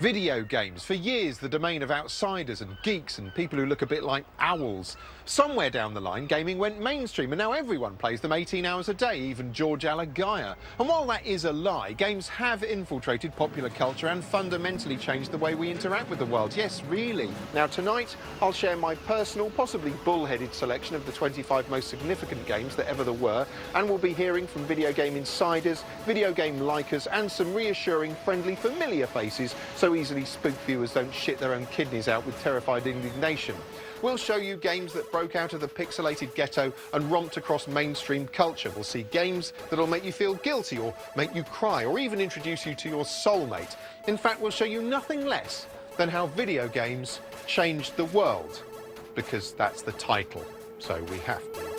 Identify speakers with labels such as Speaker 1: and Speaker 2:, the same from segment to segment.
Speaker 1: Video games, for years the domain of outsiders and geeks and people who look a bit like owls. Somewhere down the line, gaming went mainstream and now everyone plays them 18 hours a day, even George Alagaya. And while that is a lie, games have infiltrated popular culture and fundamentally changed the way we interact with the world. Yes, really. Now tonight, I'll share my personal, possibly bullheaded selection of the 25 most significant games that ever there were, and we'll be hearing from video game insiders, video game likers, and some reassuring, friendly, familiar faces so easily spook viewers don't shit their own kidneys out with terrified indignation. We'll show you games that broke out of the pixelated ghetto and romped across mainstream culture. We'll see games that'll make you feel guilty or make you cry or even introduce you to your soulmate. In fact, we'll show you nothing less than how video games changed the world. Because that's the title, so we have to.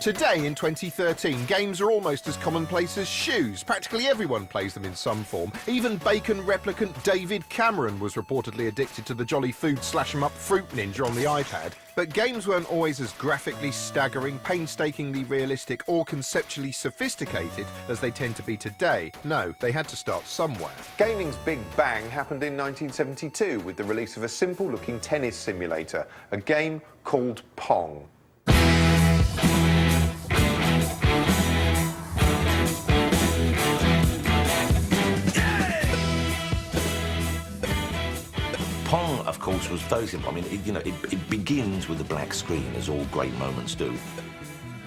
Speaker 1: Today, in 2013, games are almost as commonplace as shoes. Practically everyone plays them in some form. Even Bacon replicant David Cameron was reportedly addicted to the jolly food slash-em-up Fruit Ninja on the iPad. But games weren't always as graphically staggering, painstakingly realistic or conceptually sophisticated as they tend to be today. No, they had to start somewhere. Gaming's big bang happened in 1972 with the release of a simple-looking tennis simulator, a game called Pong.
Speaker 2: Pong, of course, was very simple. I mean, it begins with a black screen, as all great moments do.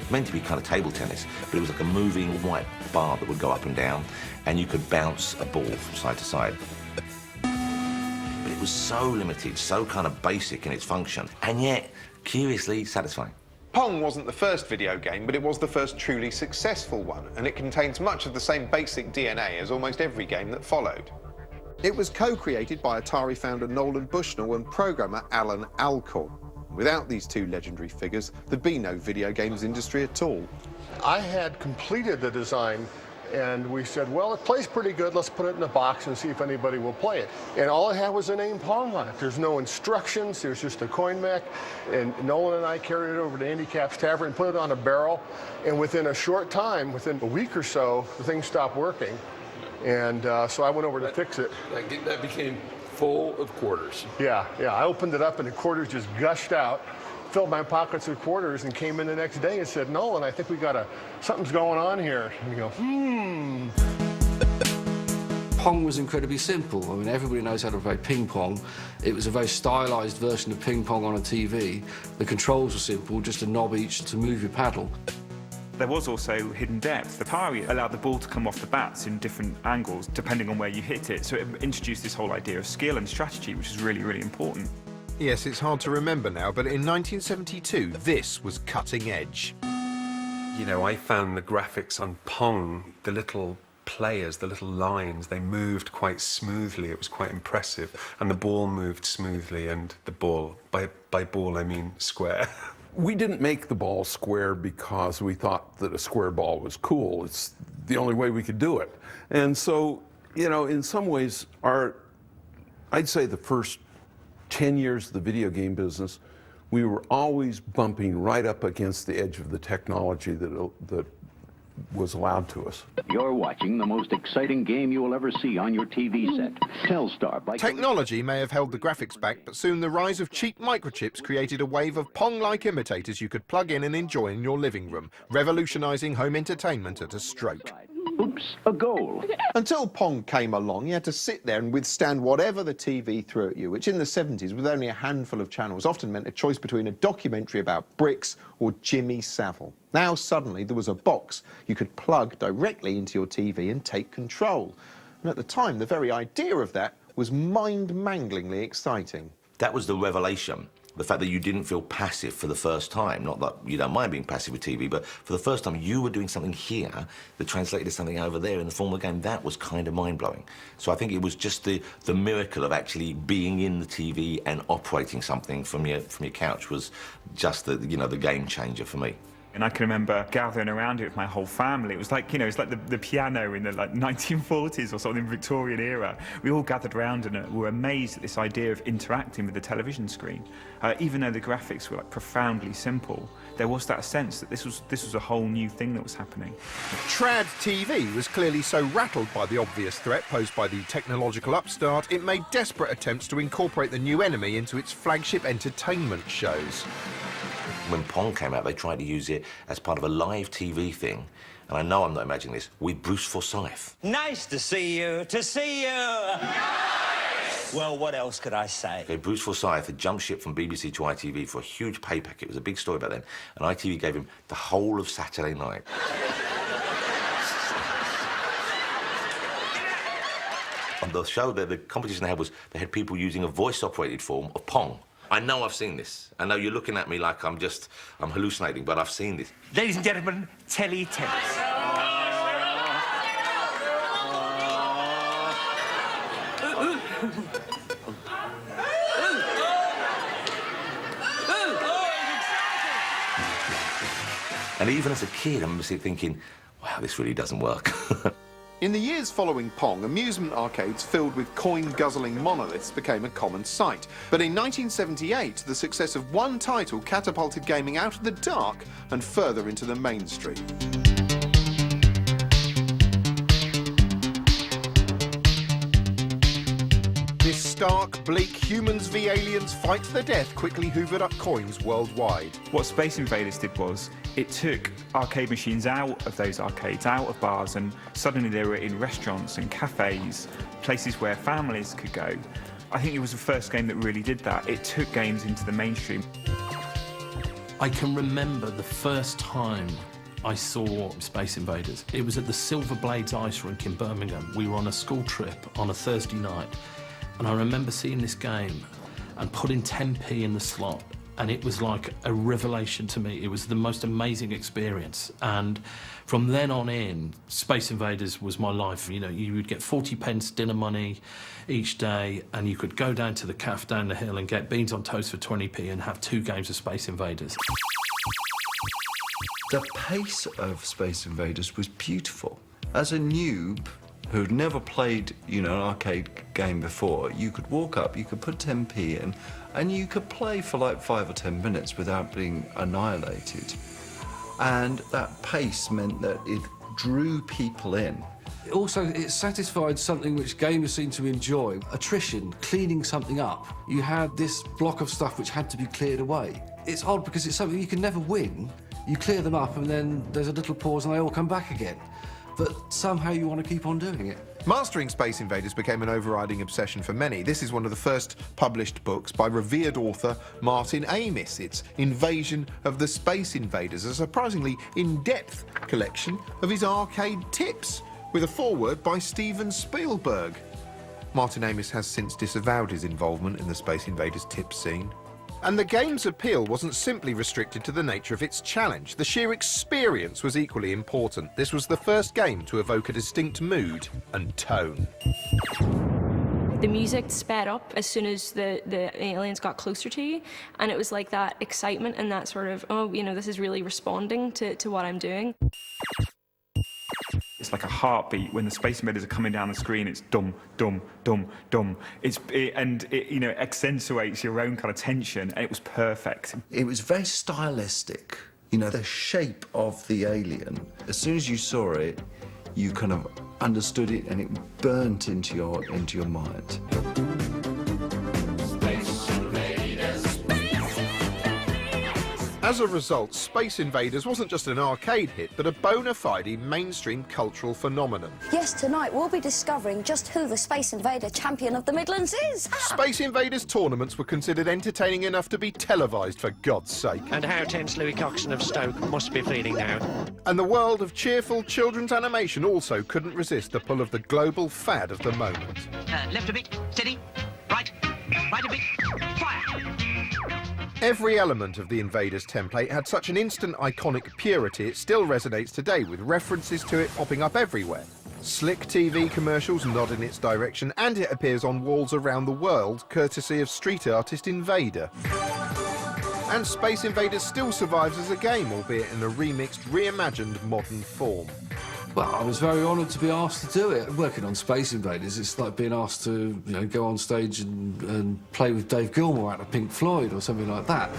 Speaker 2: Meant to be kind of table tennis, but it was like a moving white bar that would go up and down, and you could bounce a ball from side to side. But it was so limited, so kind of basic in its function, and yet, curiously satisfying.
Speaker 1: Pong wasn't the first video game, but it was the first truly successful one, and it contains much of the same basic DNA as almost every game that followed. It was co-created by Atari founder Nolan Bushnell and programmer Alan Alcorn. Without these two legendary figures, there'd be no video games industry at all.
Speaker 3: I had completed the design, and we said, well, it plays pretty good, let's put it in a box and see if anybody will play it. And all it had was the name Pong on it. There's no instructions, there's just a coin mech, and Nolan and I carried it over to Andy Cap's Tavern and put it on a barrel, and within a short time, within a week or so, the thing stopped working. And so I went over to fix it.
Speaker 4: That became full of quarters.
Speaker 3: Yeah. I opened it up and the quarters just gushed out, filled my pockets with quarters, and came in the next day and said, Nolan, I think we got something's going on here. And we go,
Speaker 5: Pong was incredibly simple. I mean, everybody knows how to play ping pong. It was a very stylized version of ping pong on a TV. The controls were simple, just a knob each to move your paddle.
Speaker 6: There was also hidden depth. Atari allowed the ball to come off the bats in different angles depending on where you hit it, so it introduced this whole idea of skill and strategy, which is really, really important.
Speaker 1: Yes, it's hard to remember now, but in 1972, this was cutting edge.
Speaker 7: You know, I found the graphics on Pong, the little players, the little lines, they moved quite smoothly. It was quite impressive. And the ball moved smoothly, and the ball, by ball I mean square.
Speaker 4: We didn't make the ball square because we thought that a square ball was cool. It's the only way we could do it. And so, you know, in some ways, I'd say the first 10 years of the video game business, we were always bumping right up against the edge of the technology that was allowed to us.
Speaker 8: You're watching the most exciting game you will ever see on your TV set. Telstar by
Speaker 1: Technology may have held the graphics back, but soon the rise of cheap microchips created a wave of Pong-like imitators you could plug in and enjoy in your living room, revolutionizing home entertainment at a stroke.
Speaker 8: Oops, a goal.
Speaker 1: Until Pong came along, you had to sit there and withstand whatever the TV threw at you, which in the 70s, with only a handful of channels, often meant a choice between a documentary about bricks or Jimmy Savile. Now, suddenly, there was a box you could plug directly into your TV and take control. And at the time, the very idea of that was mind-manglingly exciting.
Speaker 2: That was the revelation. The fact that you didn't feel passive for the first time, not that you don't mind being passive with TV, but for the first time you were doing something here that translated to something over there in the form of a game. That was kind of mind-blowing. So I think it was just the miracle of actually being in the TV and operating something from your couch was just the game changer for me.
Speaker 6: And I can remember gathering around it with my whole family. It was like, you know, it's like the piano in the like 1940s or something, Victorian era. We all gathered around and were amazed at this idea of interacting with the television screen. Even though the graphics were like profoundly simple, there was that sense that this was a whole new thing that was happening.
Speaker 1: Trad TV was clearly so rattled by the obvious threat posed by the technological upstart, it made desperate attempts to incorporate the new enemy into its flagship entertainment shows.
Speaker 2: When Pong came out, they tried to use it as part of a live TV thing, and I know I'm not imagining this, with Bruce Forsyth.
Speaker 9: Nice to see you, Nice! Well, what else could I say?
Speaker 2: Okay, Bruce Forsyth had jumped ship from BBC to ITV for a huge pay packet. It was a big story back then, and ITV gave him the whole of Saturday night. On the show, the competition they had was they had people using a voice-operated form of Pong. I know I've seen this. I know you're looking at me like I'm hallucinating, but I've seen this.
Speaker 9: Ladies and gentlemen, tennis.
Speaker 2: And even as a kid, I remember thinking, wow, this really doesn't work.
Speaker 1: In the years following Pong, amusement arcades filled with coin-guzzling monoliths became a common sight. But in 1978, the success of one title catapulted gaming out of the dark and further into the mainstream. This stark, bleak humans v aliens fight to the death quickly hoovered up coins worldwide.
Speaker 6: What Space Invaders did was it took arcade machines out of those arcades, out of bars, and suddenly they were in restaurants and cafes, places where families could go. I think it was the first game that really did that. It took games into the mainstream.
Speaker 10: I can remember the first time I saw Space Invaders. It was at the Silver Blades Ice Rink in Birmingham. We were on a school trip on a Thursday night, and I remember seeing this game and putting 10p in the slot, and it was like a revelation to me. It was the most amazing experience, and from then on in, Space Invaders was my life. You know, you would get 40 pence dinner money each day, and you could go down to the cafe down the hill and get beans on toast for 20p and have 2 games of Space Invaders.
Speaker 11: The pace of Space Invaders was beautiful. As a noob who'd never played, you know, an arcade game before, you could walk up, you could put 10p in, and you could play for like 5 or 10 minutes without being annihilated. And that pace meant that it drew people in.
Speaker 5: Also, it satisfied something which gamers seem to enjoy, attrition, cleaning something up. You had this block of stuff which had to be cleared away. It's odd because it's something you can never win. You clear them up and then there's a little pause and they all come back again. But somehow you want to keep on doing it.
Speaker 1: Mastering Space Invaders became an overriding obsession for many. This is one of the first published books by revered author Martin Amis. It's Invasion of the Space Invaders, a surprisingly in-depth collection of his arcade tips, with a foreword by Steven Spielberg. Martin Amis has since disavowed his involvement in the Space Invaders tip scene. And the game's appeal wasn't simply restricted to the nature of its challenge. The sheer experience was equally important. This was the first game to evoke a distinct mood and tone.
Speaker 12: The music sped up as soon as the aliens got closer to you, and it was like that excitement and that sort of, oh, you know, this is really responding to what I'm doing.
Speaker 6: It's like a heartbeat. When the Space Invaders are coming down the screen, it's dum, dum, dum, dum. It you know, accentuates your own kind of tension, and it was perfect.
Speaker 11: It was very stylistic. You know, the shape of the alien, as soon as you saw it, you kind of understood it and it burnt into your mind.
Speaker 1: As a result, Space Invaders wasn't just an arcade hit, but a bona fide mainstream cultural phenomenon.
Speaker 13: Yes, tonight we'll be discovering just who the Space Invader champion of the Midlands is.
Speaker 1: Space Invaders tournaments were considered entertaining enough to be televised, for God's sake.
Speaker 14: And how tense Louis Coxon of Stoke must be feeling now.
Speaker 1: And the world of cheerful children's animation also couldn't resist the pull of the global fad of the moment.
Speaker 14: Left a bit, steady, right a bit, fire!
Speaker 1: Every element of the Invaders template had such an instant iconic purity it still resonates today, with references to it popping up everywhere. Slick TV commercials nod in its direction, and it appears on walls around the world, courtesy of street artist Invader. And Space Invaders still survives as a game, albeit in a remixed, reimagined modern form.
Speaker 5: Well, I was very honoured to be asked to do it. Working on Space Invaders, it's like being asked to, go on stage and play with Dave Gilmour out of Pink Floyd or something like that.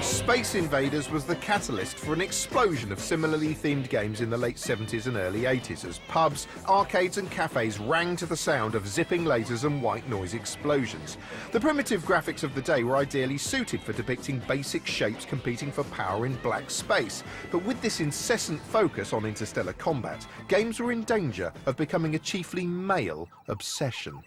Speaker 1: Space Invaders was the catalyst for an explosion of similarly themed games in the late 70s and early 80s as pubs, arcades and cafes rang to the sound of zipping lasers and white noise explosions. The primitive graphics of the day were ideally suited for depicting basic shapes competing for power in black space, but with this incessant focus on interstellar combat, games were in danger of becoming a chiefly male obsession.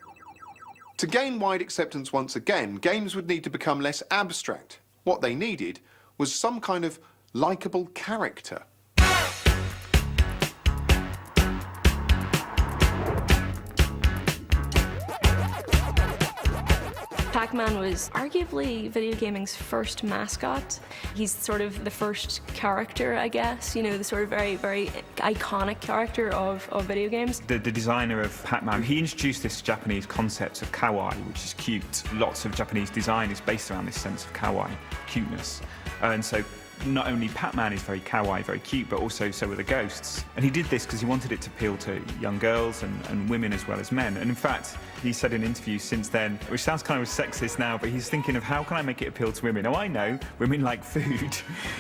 Speaker 1: To gain wide acceptance once again, games would need to become less abstract. What they needed was some kind of likeable character.
Speaker 12: Pac-Man was arguably video gaming's first mascot. He's sort of the first character, I guess, the sort of very, very iconic character of video games.
Speaker 6: The designer of Pac-Man, he introduced this Japanese concept of kawaii, which is cute. Lots of Japanese design is based around this sense of kawaii, cuteness. And so not only Pac-Man is very kawaii, very cute, but also so are the ghosts. And he did this because he wanted it to appeal to young girls and women as well as men. And in fact, he said in interviews since then, which sounds kind of sexist now, but he's thinking of how can I make it appeal to women? Oh, I know, women like food.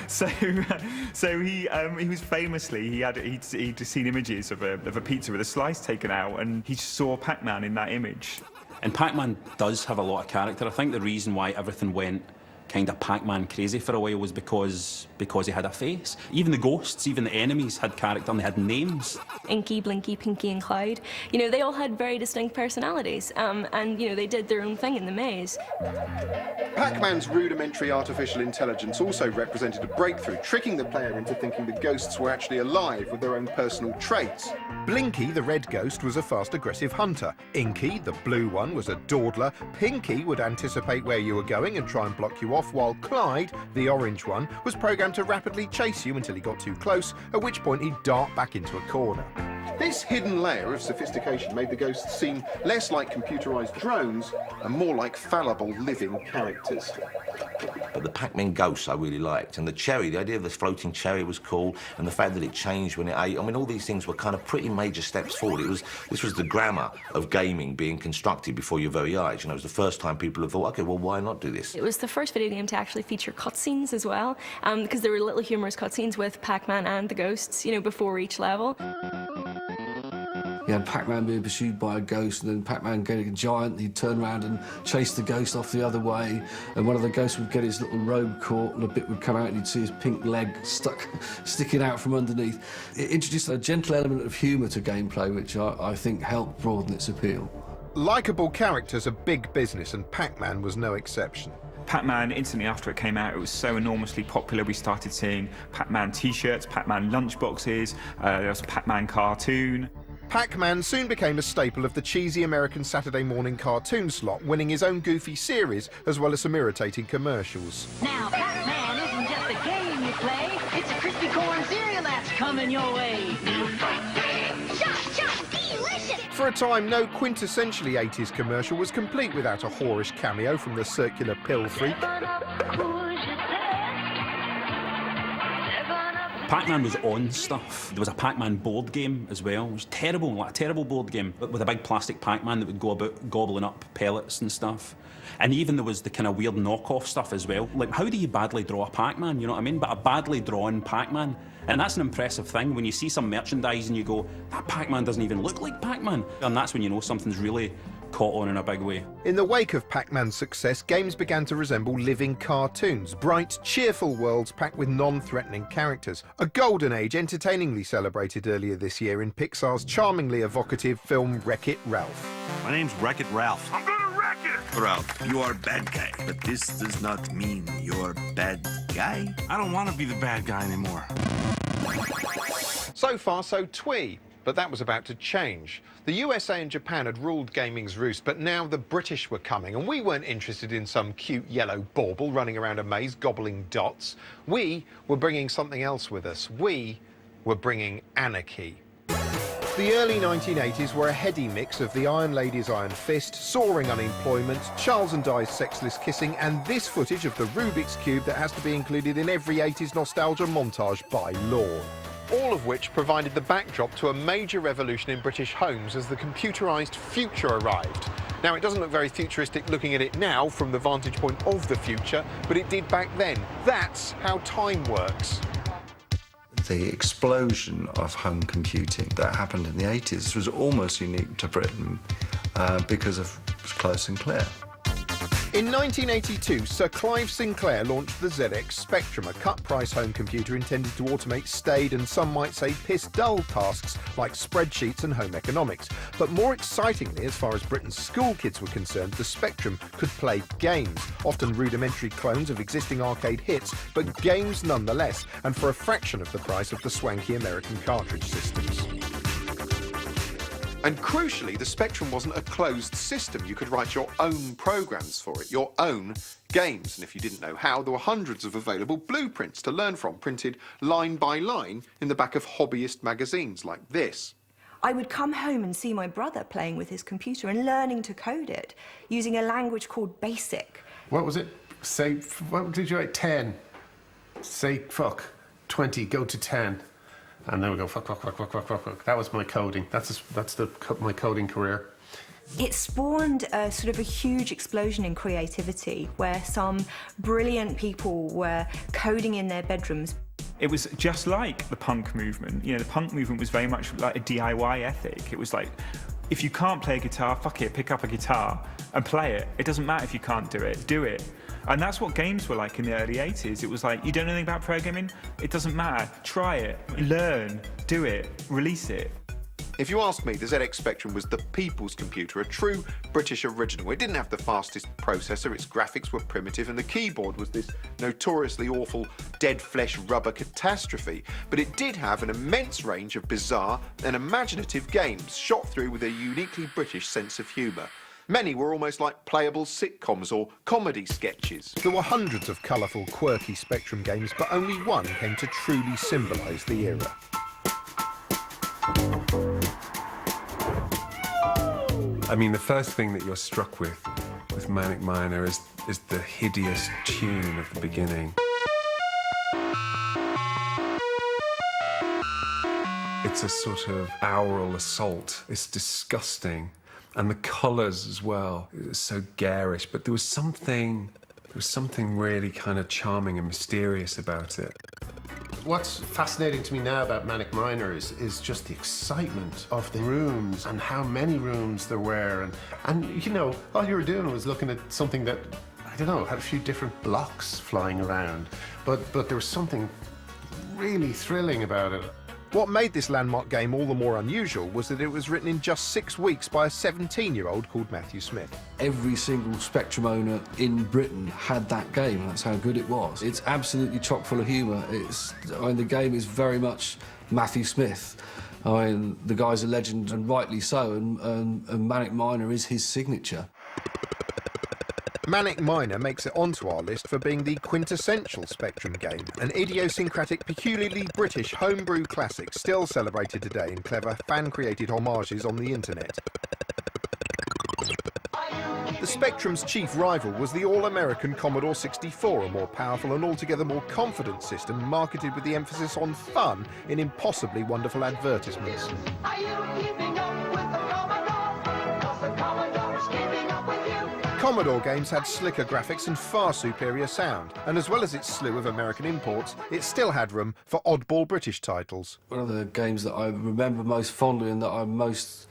Speaker 6: So he was famously, he'd seen images of a pizza with a slice taken out, and he saw Pac-Man in that image.
Speaker 15: And Pac-Man does have a lot of character. I think the reason why everything went kind of Pac-Man crazy for a while was because he had a face. Even the ghosts, even the enemies had character and they had names.
Speaker 12: Inky, Blinky, Pinky and Clyde, they all had very distinct personalities, and they did their own thing in the maze.
Speaker 1: Pac-Man's rudimentary artificial intelligence also represented a breakthrough, tricking the player into thinking the ghosts were actually alive with their own personal traits. Blinky, the red ghost, was a fast, aggressive hunter. Inky, the blue one, was a dawdler. Pinky would anticipate where you were going and try and block you off, while Clyde, the orange one, was programmed to rapidly chase you until he got too close, at which point he'd dart back into a corner. This hidden layer of sophistication made the ghosts seem less like computerized drones and more like fallible living characters.
Speaker 2: But the Pac-Man ghosts I really liked, and the cherry, the idea of this floating cherry was cool, and the fact that it changed when it ate. I mean, all these things were kind of pretty major steps forward. This was the grammar of gaming being constructed before your very eyes. It was the first time people have thought, okay, well, why not do this?
Speaker 12: It was the first video game to actually feature cutscenes as well, because there were little humorous cutscenes with Pac-Man and the ghosts, before each level.
Speaker 5: You had Pac-Man being pursued by a ghost, and then Pac-Man getting a giant, he'd turn around and chase the ghost off the other way, and one of the ghosts would get his little robe caught, and a bit would come out, and you'd see his pink leg sticking out from underneath. It introduced a gentle element of humour to gameplay, which I think helped broaden its appeal.
Speaker 1: Likeable characters are big business, and Pac-Man was no exception.
Speaker 6: Pac-Man, instantly after it came out, it was so enormously popular, we started seeing Pac-Man t-shirts, Pac-Man lunchboxes, there was a Pac-Man cartoon.
Speaker 1: Pac-Man soon became a staple of the cheesy American Saturday morning cartoon slot, winning his own goofy series as well as some irritating commercials.
Speaker 14: Now, Pac-Man isn't just a game you play, it's a crispy corn cereal that's coming your way. Delicious!
Speaker 1: For a time, no quintessentially 80s commercial was complete without a whorish cameo from the circular pill freak.
Speaker 15: Pac-Man was on stuff. There was a Pac-Man board game as well. It was terrible, like a terrible board game, but with a big plastic Pac-Man that would go about gobbling up pellets and stuff. And even there was the kind of weird knockoff stuff as well. Like, how do you badly draw a Pac-Man, you know what I mean? But a badly drawn Pac-Man. And that's an impressive thing when you see some merchandise and you go, that Pac-Man doesn't even look like Pac-Man. And that's when you know something's really caught on in a big way.
Speaker 1: In the wake of Pac-Man's success, games began to resemble living cartoons, bright, cheerful worlds packed with non-threatening characters. A golden age entertainingly celebrated earlier this year in Pixar's charmingly evocative film Wreck-It Ralph.
Speaker 16: My name's Wreck-It Ralph. I'm gonna wreck it! Ralph, you are a bad guy, but this does not mean you're a bad guy. I don't want to be the bad guy anymore.
Speaker 1: So far, so twee. But that was about to change. The USA and Japan had ruled gaming's roost, but now the British were coming, and we weren't interested in some cute yellow bauble running around a maze gobbling dots. We were bringing something else with us. We were bringing anarchy. The early 1980s were a heady mix of the Iron Lady's Iron Fist, soaring unemployment, Charles and Di's sexless kissing, and this footage of the Rubik's Cube that has to be included in every 80s nostalgia montage by law. All of which provided the backdrop to a major revolution in British homes as the computerised future arrived. Now, it doesn't look very futuristic looking at it now from the vantage point of the future, but it did back then. That's how time works.
Speaker 11: The explosion of home computing that happened in the 80s was almost unique to Britain because of Close and Clear.
Speaker 1: In 1982, Sir Clive Sinclair launched the ZX Spectrum, a cut-price home computer intended to automate staid and some might say piss-dull tasks like spreadsheets and home economics. But more excitingly, as far as Britain's school kids were concerned, the Spectrum could play games, often rudimentary clones of existing arcade hits, but games nonetheless, and for a fraction of the price of the swanky American cartridge systems. And crucially, the Spectrum wasn't a closed system. You could write your own programs for it, your own games. And if you didn't know how, there were hundreds of available blueprints to learn from, printed line by line in the back of hobbyist magazines like this.
Speaker 17: I would come home and see my brother playing with his computer and learning to code it, using a language called BASIC.
Speaker 18: What was it? Say, what did you write? 10. Say, fuck. 20, go to 10. And then we go, fuck. That was my coding. That's my coding career.
Speaker 17: It spawned a sort of a huge explosion in creativity where some brilliant people were coding in their bedrooms.
Speaker 6: It was just like the punk movement. You know, the punk movement was very much like a DIY ethic. It was like, if you can't play a guitar, fuck it, pick up a guitar and play it. It doesn't matter if you can't do it, do it. And that's what games were like in the early 80s. It was like, you don't know anything about programming? It doesn't matter. Try it, learn, do it, release it.
Speaker 1: If you ask me, the ZX Spectrum was the people's computer, a true British original. It didn't have the fastest processor, its graphics were primitive, and the keyboard was this notoriously awful dead flesh rubber catastrophe. But it did have an immense range of bizarre and imaginative games, shot through with a uniquely British sense of humour. Many were almost like playable sitcoms or comedy sketches. There were hundreds of colourful, quirky Spectrum games, but only one came to truly symbolise the era.
Speaker 7: I mean, the first thing that you're struck with Manic Miner is the hideous tune of the beginning. It's a sort of aural assault. It's disgusting. And the colours as well, it was so garish, but there was something really kind of charming and mysterious about it.
Speaker 18: What's fascinating to me now about Manic Miner is just the excitement of the rooms and how many rooms there were. And you know, all you were doing was looking at something that, I don't know, had a few different blocks flying around. But there was something really thrilling about it.
Speaker 1: What made this landmark game all the more unusual was that it was written in just 6 weeks by a 17-year-old called Matthew Smith.
Speaker 5: Every single Spectrum owner in Britain had that game, and that's how good it was. It's absolutely chock full of humour. The game is very much Matthew Smith. The guy's a legend, and rightly so, and Manic Miner is his signature.
Speaker 1: Manic Miner makes it onto our list for being the quintessential Spectrum game, an idiosyncratic, peculiarly British homebrew classic still celebrated today in clever, fan-created homages on the internet. The Spectrum's chief rival was the all-American Commodore 64, a more powerful and altogether more confident system marketed with the emphasis on fun in impossibly wonderful advertisements.
Speaker 14: Are you keeping up with the Commodore? 'Cause the Commodore is keeping up with you.
Speaker 1: Commodore games had slicker graphics and far superior sound, and as well as its slew of American imports, it still had room for oddball British titles.
Speaker 5: One of the games that I remember most fondly and that I'm most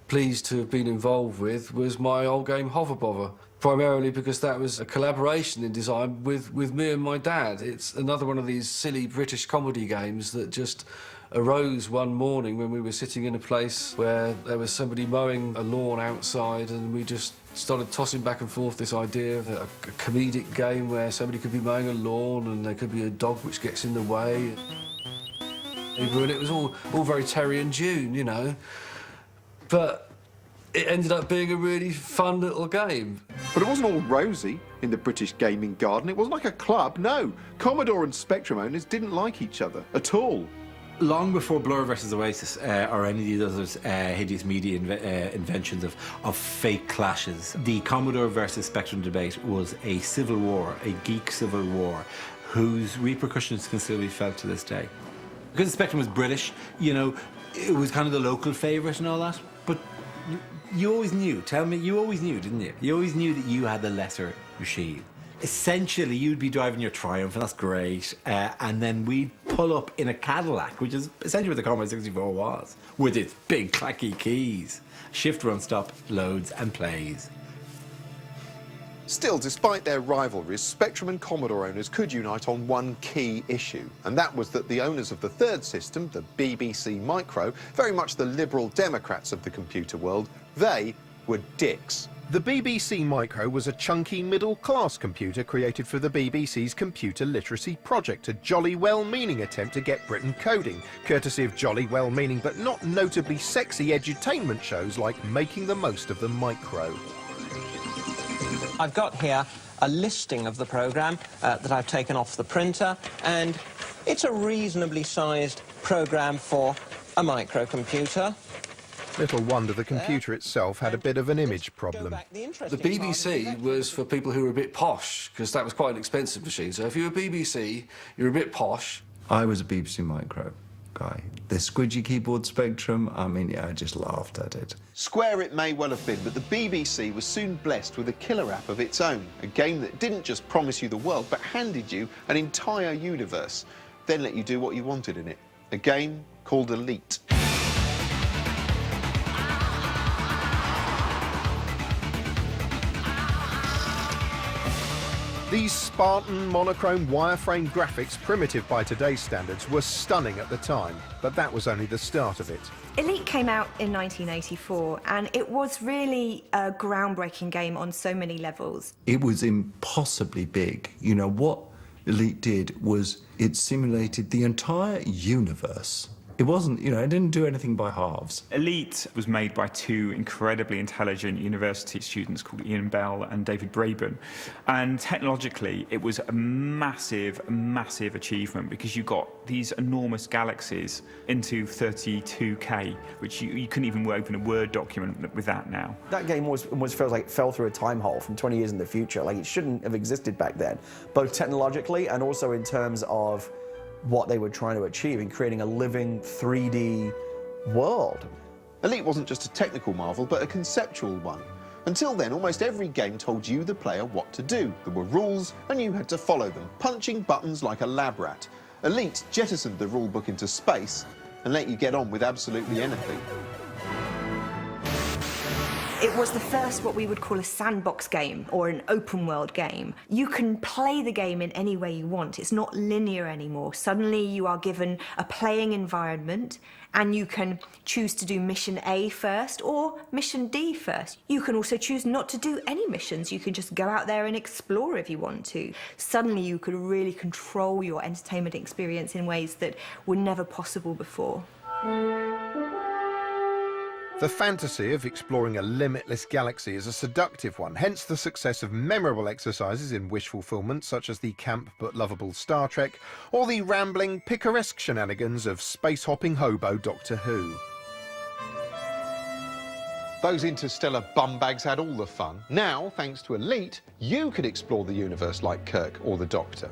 Speaker 5: pleased to have been involved with was my old game Hover Bother, primarily because that was a collaboration in design with me and my dad. It's another one of these silly British comedy games that just arose one morning when we were sitting in a place where there was somebody mowing a lawn outside, and we just started tossing back and forth this idea of a comedic game where somebody could be mowing a lawn and there could be a dog which gets in the way. And it was all very Terry and June, you know. But it ended up being a really fun little game.
Speaker 1: But it wasn't all rosy in the British gaming garden. It wasn't like a club, no. Commodore and Spectrum owners didn't like each other at all.
Speaker 19: Long before Blur versus Oasis or any of those hideous media inventions of fake clashes, the Commodore versus Spectrum debate was a civil war, a geek civil war, whose repercussions can still be felt to this day. Because the Spectrum was British, you know, it was kind of the local favourite and all that, but you always knew, tell me, you always knew, didn't you? You always knew that you had the lesser machine. Essentially, you'd be driving your Triumph, and that's great, and then we'd pull up in a Cadillac, which is essentially what the Commodore 64 was, with its big clacky keys. Shift, run, stop, loads and plays.
Speaker 1: Still, despite their rivalries, Spectrum and Commodore owners could unite on one key issue, and that was that the owners of the third system, the BBC Micro, very much the liberal Democrats of the computer world, they were dicks. The BBC Micro was a chunky middle-class computer created for the BBC's Computer Literacy Project, a jolly well-meaning attempt to get Britain coding, courtesy of jolly well-meaning but not notably sexy edutainment shows like Making the Most of the Micro.
Speaker 20: I've got here a listing of the programme that I've taken off the printer, and it's a reasonably sized programme for a microcomputer.
Speaker 1: Little wonder the computer itself had a bit of an image problem.
Speaker 5: The BBC was for people who were a bit posh, because that was quite an expensive machine. So if you were BBC, you were a bit posh.
Speaker 11: I was a BBC Micro guy. The squidgy keyboard Spectrum, I mean, yeah, I just laughed at it.
Speaker 1: Square it may well have been, but the BBC was soon blessed with a killer app of its own, a game that didn't just promise you the world, but handed you an entire universe, then let you do what you wanted in it. A game called Elite. These Spartan monochrome wireframe graphics, primitive by today's standards, were stunning at the time, but that was only the start of it.
Speaker 17: Elite came out in 1984, and it was really a groundbreaking game on so many levels.
Speaker 11: It was impossibly big. You know, what Elite did was it simulated the entire universe. It wasn't, you know, it didn't do anything by halves.
Speaker 6: Elite was made by two incredibly intelligent university students called Ian Bell and David Braben. And technologically, it was a massive, massive achievement because you got these enormous galaxies into 32K, which you couldn't even open a Word document with that now.
Speaker 21: That game almost feels like it fell through a time hole from 20 years in the future. Like, it shouldn't have existed back then, both technologically and also in terms of what they were trying to achieve in creating a living 3D world.
Speaker 1: Elite wasn't just a technical marvel, but a conceptual one. Until then, almost every game told you, the player, what to do. There were rules, and you had to follow them, punching buttons like a lab rat. Elite jettisoned the rulebook into space and let you get on with absolutely anything.
Speaker 17: It was the first what we would call a sandbox game or an open world game. You can play the game in any way you want. It's not linear anymore. Suddenly you are given a playing environment and you can choose to do mission A first or mission D first. You can also choose not to do any missions. You can just go out there and explore if you want to. Suddenly you could really control your entertainment experience in ways that were never possible before.
Speaker 1: The fantasy of exploring a limitless galaxy is a seductive one, hence the success of memorable exercises in wish fulfillment such as the camp but lovable Star Trek, or the rambling, picaresque shenanigans of space-hopping hobo Doctor Who. Those interstellar bumbags had all the fun. Now, thanks to Elite, you could explore the universe like Kirk or the Doctor.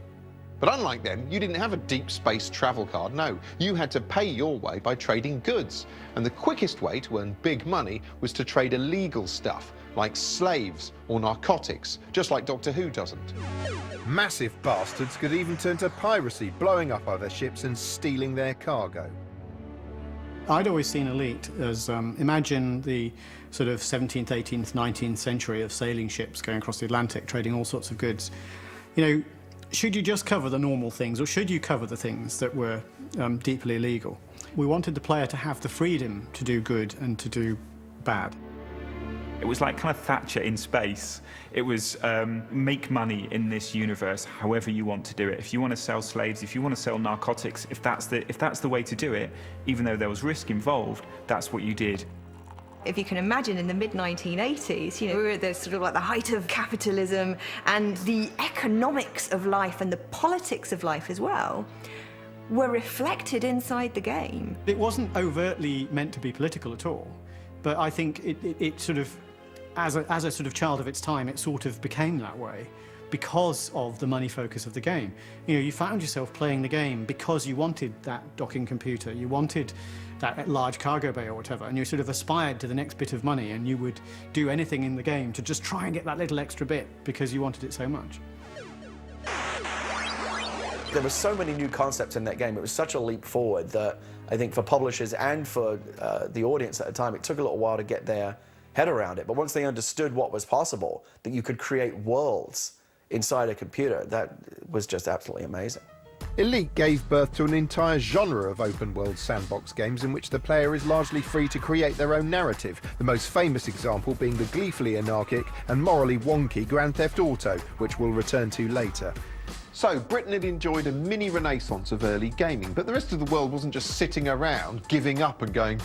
Speaker 1: But unlike them, you didn't have a deep space travel card, no. You had to pay your way by trading goods. And the quickest way to earn big money was to trade illegal stuff, like slaves or narcotics, just like Doctor Who doesn't. Massive bastards could even turn to piracy, blowing up other ships and stealing their cargo.
Speaker 22: I'd always seen Elite as, imagine the sort of 17th, 18th, 19th century of sailing ships going across the Atlantic, trading all sorts of goods. You know, should you just cover the normal things, or should you cover the things that were deeply illegal? We wanted the player to have the freedom to do good and to do bad.
Speaker 6: It was like kind of Thatcher in space. It was make money in this universe however you want to do it. If you want to sell slaves, if you want to sell narcotics, if that's the way to do it, even though there was risk involved, that's what you did.
Speaker 17: If you can imagine, in the mid-1980s, you know, we were at the sort of like the height of capitalism and the economics of life and the politics of life as well were reflected inside the game.
Speaker 22: It wasn't overtly meant to be political at all, but I think it sort of, as a sort of child of its time, it sort of became that way because of the money focus of the game. You know, you found yourself playing the game because you wanted that docking computer, you wanted that large cargo bay or whatever, and you sort of aspired to the next bit of money, and you would do anything in the game to just try and get that little extra bit because you wanted it so much.
Speaker 21: There were so many new concepts in that game. It was such a leap forward that I think for publishers and for the audience at the time, it took a little while to get their head around it. But once they understood what was possible, that you could create worlds inside a computer, that was just absolutely amazing.
Speaker 1: Elite gave birth to an entire genre of open-world sandbox games in which the player is largely free to create their own narrative, the most famous example being the gleefully anarchic and morally wonky Grand Theft Auto, which we'll return to later. So, Britain had enjoyed a mini renaissance of early gaming, but the rest of the world wasn't just sitting around, giving up and going...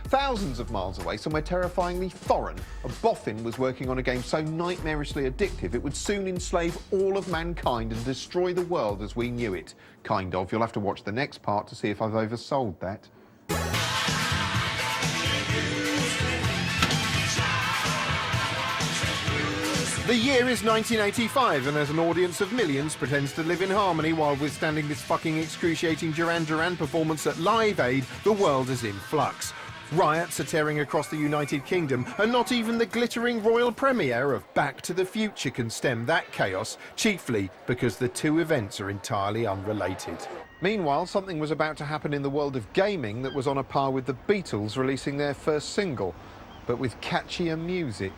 Speaker 1: Thousands of miles away, somewhere terrifyingly foreign, a boffin was working on a game so nightmarishly addictive it would soon enslave all of mankind and destroy the world as we knew it. Kind of. You'll have to watch the next part to see if I've oversold that. The year is 1985, and as an audience of millions pretends to live in harmony while withstanding this fucking excruciating Duran Duran performance at Live Aid, the world is in flux. Riots are tearing across the United Kingdom, and not even the glittering royal premiere of Back to the Future can stem that chaos, chiefly because the two events are entirely unrelated. Meanwhile, something was about to happen in the world of gaming that was on a par with the Beatles releasing their first single, but with catchier music.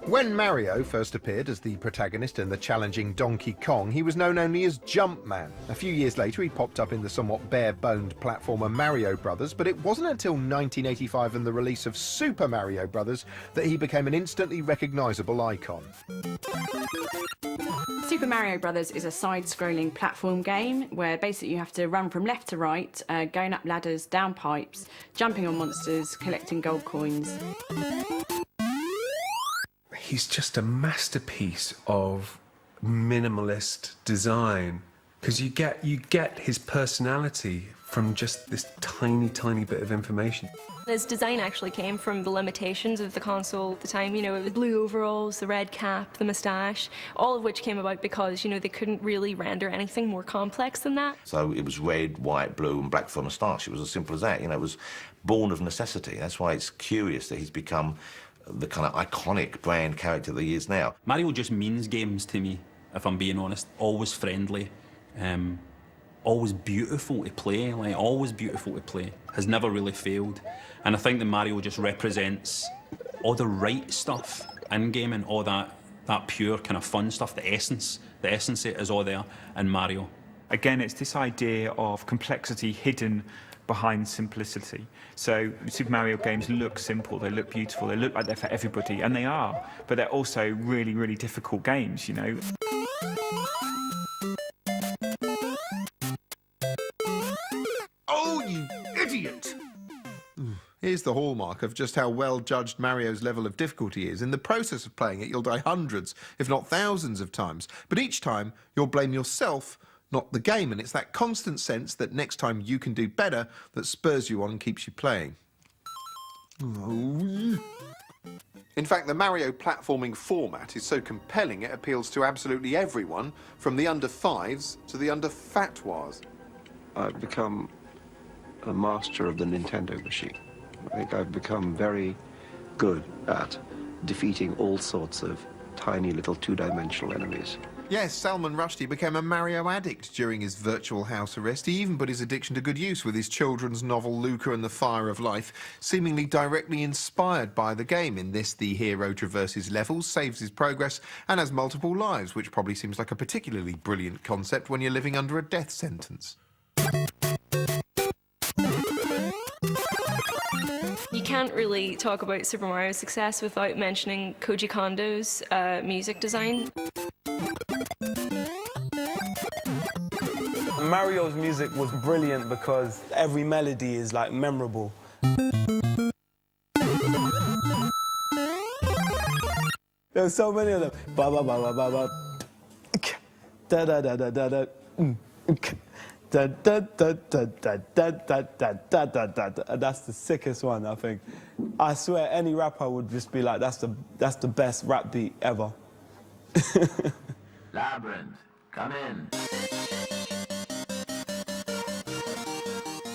Speaker 1: When Mario first appeared as the protagonist in the challenging Donkey Kong, he was known only as Jumpman. A few years later, he popped up in the somewhat bare-boned platformer Mario Brothers, but it wasn't until 1985 and the release of Super Mario Brothers that he became an instantly recognisable icon.
Speaker 3: Super Mario Brothers is a side-scrolling platform game where basically you have to run from left to right, going up ladders, down pipes, jumping on monsters, collecting gold coins.
Speaker 7: He's just a masterpiece of minimalist design, because you get his personality from just this tiny bit of information.
Speaker 12: His design actually came from the limitations of the console at the time. You know, the blue overalls, the red cap, the moustache, all of which came about because, you know, they couldn't really render anything more complex than that.
Speaker 2: So it was red, white, blue and black for a moustache. It was as simple as that. You know, it was born of necessity. That's why it's curious that he's become the kind of iconic brand character that he is now.
Speaker 15: Mario just means games to me, if I'm being honest. Always friendly, always beautiful to play, like always beautiful to play. Has never really failed. And I think that Mario just represents all the right stuff in gaming, all that pure kind of fun stuff, the essence is all there in Mario.
Speaker 6: Again, it's this idea of complexity hidden behind simplicity. So Super Mario games look simple, they look beautiful, they look like they're for everybody, and they are, but they're also really, really difficult games, you know.
Speaker 1: Oh, you idiot! Here's the hallmark of just how well judged Mario's level of difficulty is. In the process of playing it, you'll die hundreds, if not thousands of times, but each time you'll blame yourself, not the game, and it's that constant sense that next time you can do better that spurs you on and keeps you playing. In fact, the Mario platforming format is so compelling it appeals to absolutely everyone, from the under-5s to the under-fatwas.
Speaker 4: I've become a master of the Nintendo machine. I think I've become very good at defeating all sorts of tiny little two-dimensional enemies.
Speaker 1: Yes, Salman Rushdie became a Mario addict during his virtual house arrest. He even put his addiction to good use with his children's novel Luca and the Fire of Life, seemingly directly inspired by the game. In this, the hero traverses levels, saves his progress, and has multiple lives, which probably seems like a particularly brilliant concept when you're living under a death sentence.
Speaker 12: You can't really talk about Super Mario's success without mentioning Koji Kondo's music design.
Speaker 23: Mario's music was brilliant because every melody is like memorable. There were so many of them. Ba ba ba ba ba ba. Da da da da da da. Da da da da da da da da da da da. That's the sickest one, I think. I swear, any rapper would just be like, that's the best rap beat ever.
Speaker 16: Labyrinth, come in.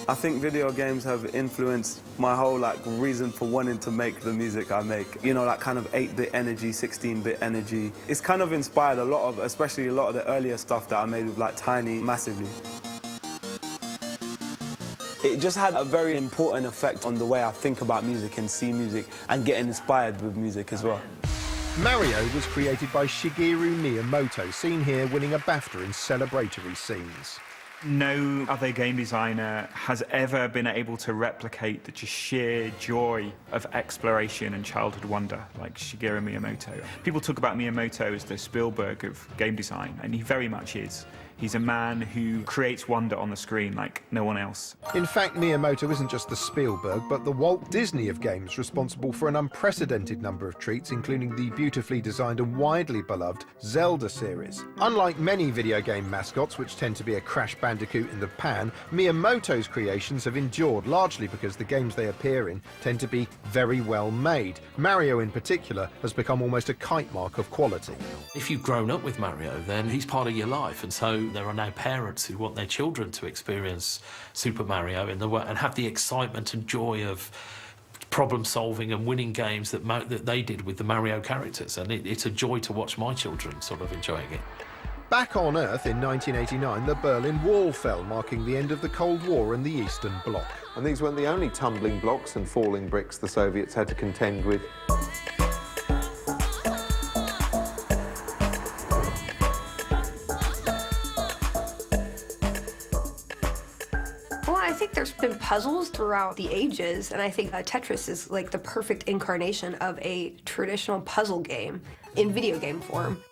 Speaker 23: I think video games have influenced my whole reason for wanting to make the music I make. You know, kind of 8-bit energy, 16-bit energy. It's kind of inspired especially a lot of the earlier stuff that I made with Tiny massively. It just had a very important effect on the way I think about music and see music and get inspired with music as well.
Speaker 1: Mario was created by Shigeru Miyamoto, seen here winning a BAFTA in celebratory scenes.
Speaker 6: No other game designer has ever been able to replicate the just sheer joy of exploration and childhood wonder like Shigeru Miyamoto. People talk about Miyamoto as the Spielberg of game design, and he very much is. He's a man who creates wonder on the screen like no one else.
Speaker 1: In fact, Miyamoto isn't just the Spielberg, but the Walt Disney of games, responsible for an unprecedented number of treats, including the beautifully designed and widely beloved Zelda series. Unlike many video game mascots, which tend to be a Crash Bandicoot in the pan, Miyamoto's creations have endured, largely because the games they appear in tend to be very well made. Mario, in particular, has become almost a kite mark of quality.
Speaker 8: If you've grown up with Mario, then he's part of your life, and so there are now parents who want their children to experience Super Mario in the way and have the excitement and joy of problem solving and winning games that they did with the Mario characters, and it's a joy to watch my children sort of enjoying it.
Speaker 1: Back on Earth in 1989, the Berlin Wall fell, marking the end of the Cold War in the Eastern Bloc. And these weren't the only tumbling blocks and falling bricks the Soviets had to contend with.
Speaker 9: I think there's been puzzles throughout the ages, and I think Tetris is the perfect incarnation of a traditional puzzle game in video game form.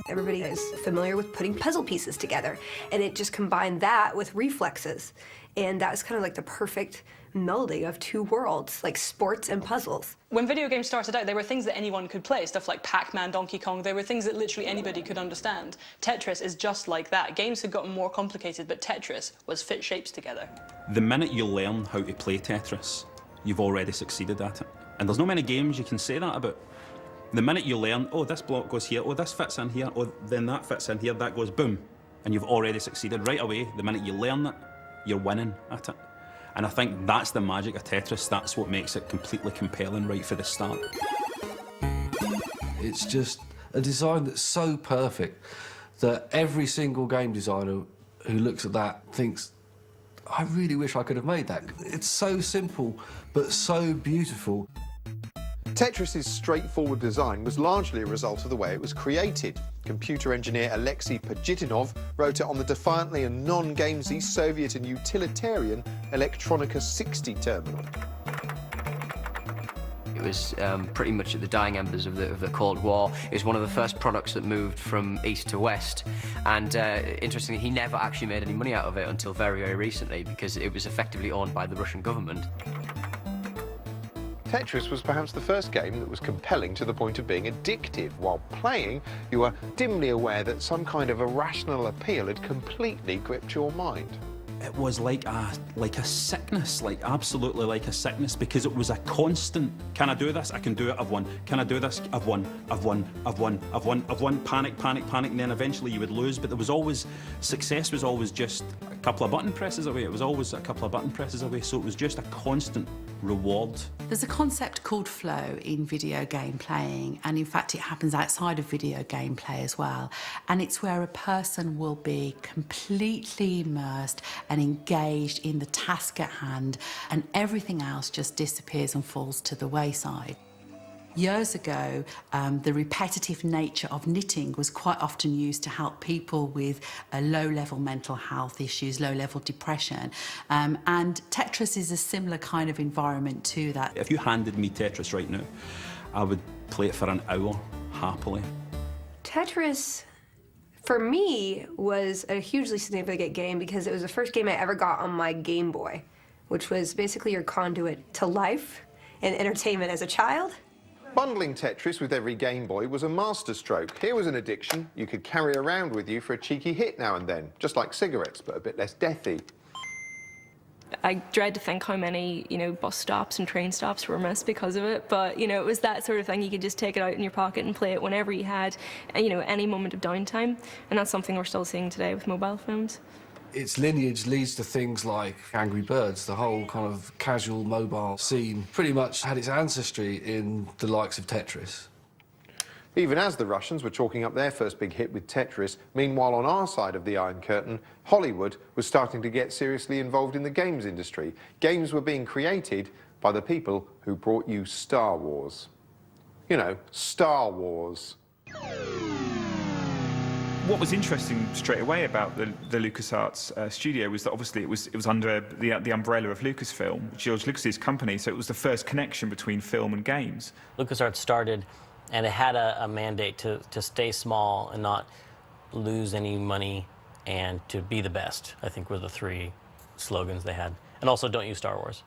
Speaker 9: Everybody is familiar with putting puzzle pieces together, and it just combined that with reflexes, and that was kind of the perfect melding of two worlds, like sports and puzzles.
Speaker 10: When video games started out, they were things that anyone could play, stuff like Pac-Man, Donkey Kong. They were things that literally anybody could understand. Tetris is just like that. Games had gotten more complicated, but Tetris was fit shapes together.
Speaker 15: The minute you learn how to play Tetris, you've already succeeded at it. And there's not many games you can say that about. The minute you learn, oh, this block goes here, oh, this fits in here, oh, then that fits in here, that goes boom, and you've already succeeded right away. The minute you learn it, you're winning at it. And I think that's the magic of Tetris. That's what makes it completely compelling right for the start.
Speaker 5: It's just a design that's so perfect that every single game designer who looks at that thinks, I really wish I could have made that. It's so simple, but so beautiful.
Speaker 1: Tetris's straightforward design was largely a result of the way it was created. Computer engineer Alexei Pajitnov wrote it on the defiantly and non-gamesy Soviet and utilitarian Electronica 60 terminal.
Speaker 24: It was pretty much at the dying embers of the Cold War. It was one of the first products that moved from east to west, and interestingly, he never actually made any money out of it until very, very recently, because it was effectively owned by the Russian government.
Speaker 1: Tetris was perhaps the first game that was compelling to the point of being addictive. While playing, you were dimly aware that some kind of irrational appeal had completely gripped your mind.
Speaker 15: It was like a sickness, absolutely like a sickness, because it was a constant, can I do this? I can do it, I've won. Can I do this? I've won, I've won, I've won, I've won, I've won, panic, panic, panic, and then eventually you would lose, but there was always, success was always just a couple of button presses away. It was always a couple of button presses away, so it was just a constant reward.
Speaker 25: There's a concept called flow in video game playing, and in fact it happens outside of video game play as well, and it's where a person will be completely immersed and engaged in the task at hand, and everything else just disappears and falls to the wayside. Years ago, the repetitive nature of knitting was quite often used to help people with low-level mental health issues, low-level depression, and Tetris is a similar kind of environment to that.
Speaker 15: If you handed me Tetris right now, I would play it for an hour, happily.
Speaker 9: Tetris, for me, was a hugely significant game because it was the first game I ever got on my Game Boy, which was basically your conduit to life and entertainment as a child.
Speaker 1: Bundling Tetris with every Game Boy was a masterstroke. Here was an addiction you could carry around with you for a cheeky hit now and then, just like cigarettes, but a bit less deathy.
Speaker 12: I dread to think how many, bus stops and train stops were missed because of it, but, it was that sort of thing. You could just take it out in your pocket and play it whenever you had, any moment of downtime, and that's something we're still seeing today with mobile phones.
Speaker 5: Its lineage leads to things like Angry Birds. The whole kind of casual mobile scene pretty much had its ancestry in the likes of Tetris.
Speaker 1: Even as the Russians were chalking up their first big hit with Tetris, meanwhile on our side of the Iron Curtain, Hollywood was starting to get seriously involved in the games industry. Games were being created by the people who brought you Star Wars. Star Wars.
Speaker 6: What was interesting straight away about the LucasArts studio was that obviously it was under the umbrella of Lucasfilm, George Lucas's company, so it was the first connection between film and games.
Speaker 13: LucasArts started, and it had a mandate to stay small and not lose any money and to be the best, I think were the three slogans they had. And also, don't use Star Wars.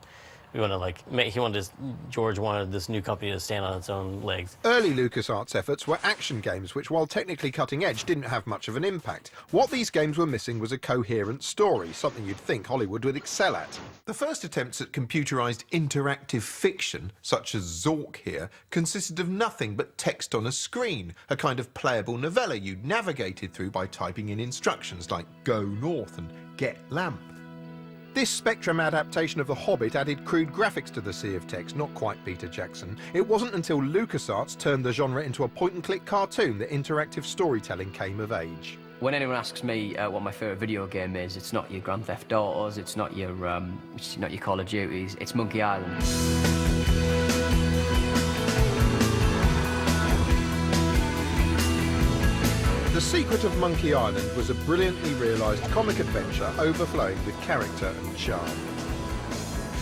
Speaker 13: George wanted this new company to stand on its own legs.
Speaker 1: Early LucasArts efforts were action games, which, while technically cutting edge, didn't have much of an impact. What these games were missing was a coherent story, something you'd think Hollywood would excel at. The first attempts at computerized interactive fiction, such as Zork here, consisted of nothing but text on a screen, a kind of playable novella you'd navigated through by typing in instructions like go north and get lamp. This Spectrum adaptation of The Hobbit added crude graphics to the sea of text, not quite Peter Jackson. It wasn't until LucasArts turned the genre into a point-and-click cartoon that interactive storytelling came of age.
Speaker 24: When anyone asks me what my favourite video game is, it's not your Grand Theft Autos, it's not your Call of Duties, it's Monkey Island.
Speaker 1: The secret of Monkey Island was a brilliantly realised comic adventure overflowing with character and charm.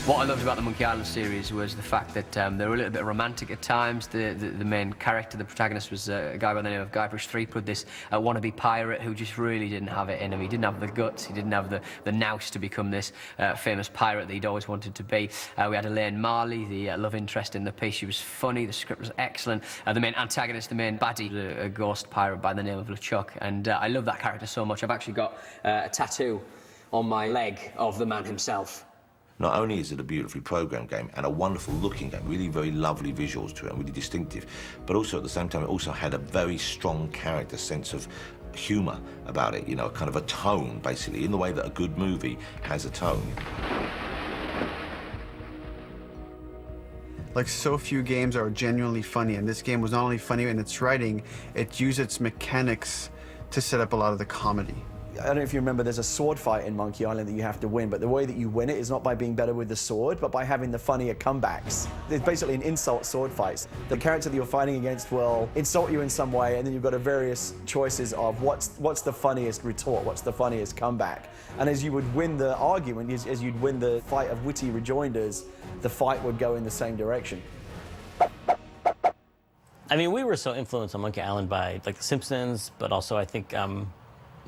Speaker 24: What I loved about the Monkey Island series was the fact that they were a little bit romantic at times. The main character, the protagonist, was a guy by the name of Guybrush Threepwood, this wannabe pirate who just really didn't have it in him. He didn't have the guts, he didn't have the nous to become this famous pirate that he'd always wanted to be. We had Elaine Marley, the love interest in the piece. She was funny, the script was excellent. The main antagonist, the main baddie, a ghost pirate by the name of LeChuck, and I love that character so much. I've actually got a tattoo on my leg of the man himself.
Speaker 2: Not only is it a beautifully programmed game and a wonderful looking game, really very lovely visuals to it and really distinctive, but also at the same time it also had a very strong character sense of humour about it, kind of a tone, basically, in the way that a good movie has a tone.
Speaker 14: Like, so few games are genuinely funny, and this game was not only funny in its writing, it used its mechanics to set up a lot of the comedy.
Speaker 21: I don't know if you remember, there's a sword fight in Monkey Island that you have to win, but the way that you win it is not by being better with the sword, but by having the funnier comebacks. It's basically an insult sword fight. The character that you're fighting against will insult you in some way, and then you've got a various choices of what's the funniest retort, what's the funniest comeback. And as you would win the argument, as you'd win the fight of witty rejoinders, the fight would go in the same direction.
Speaker 13: I mean, we were so influenced on Monkey Island by, The Simpsons, but also, I think,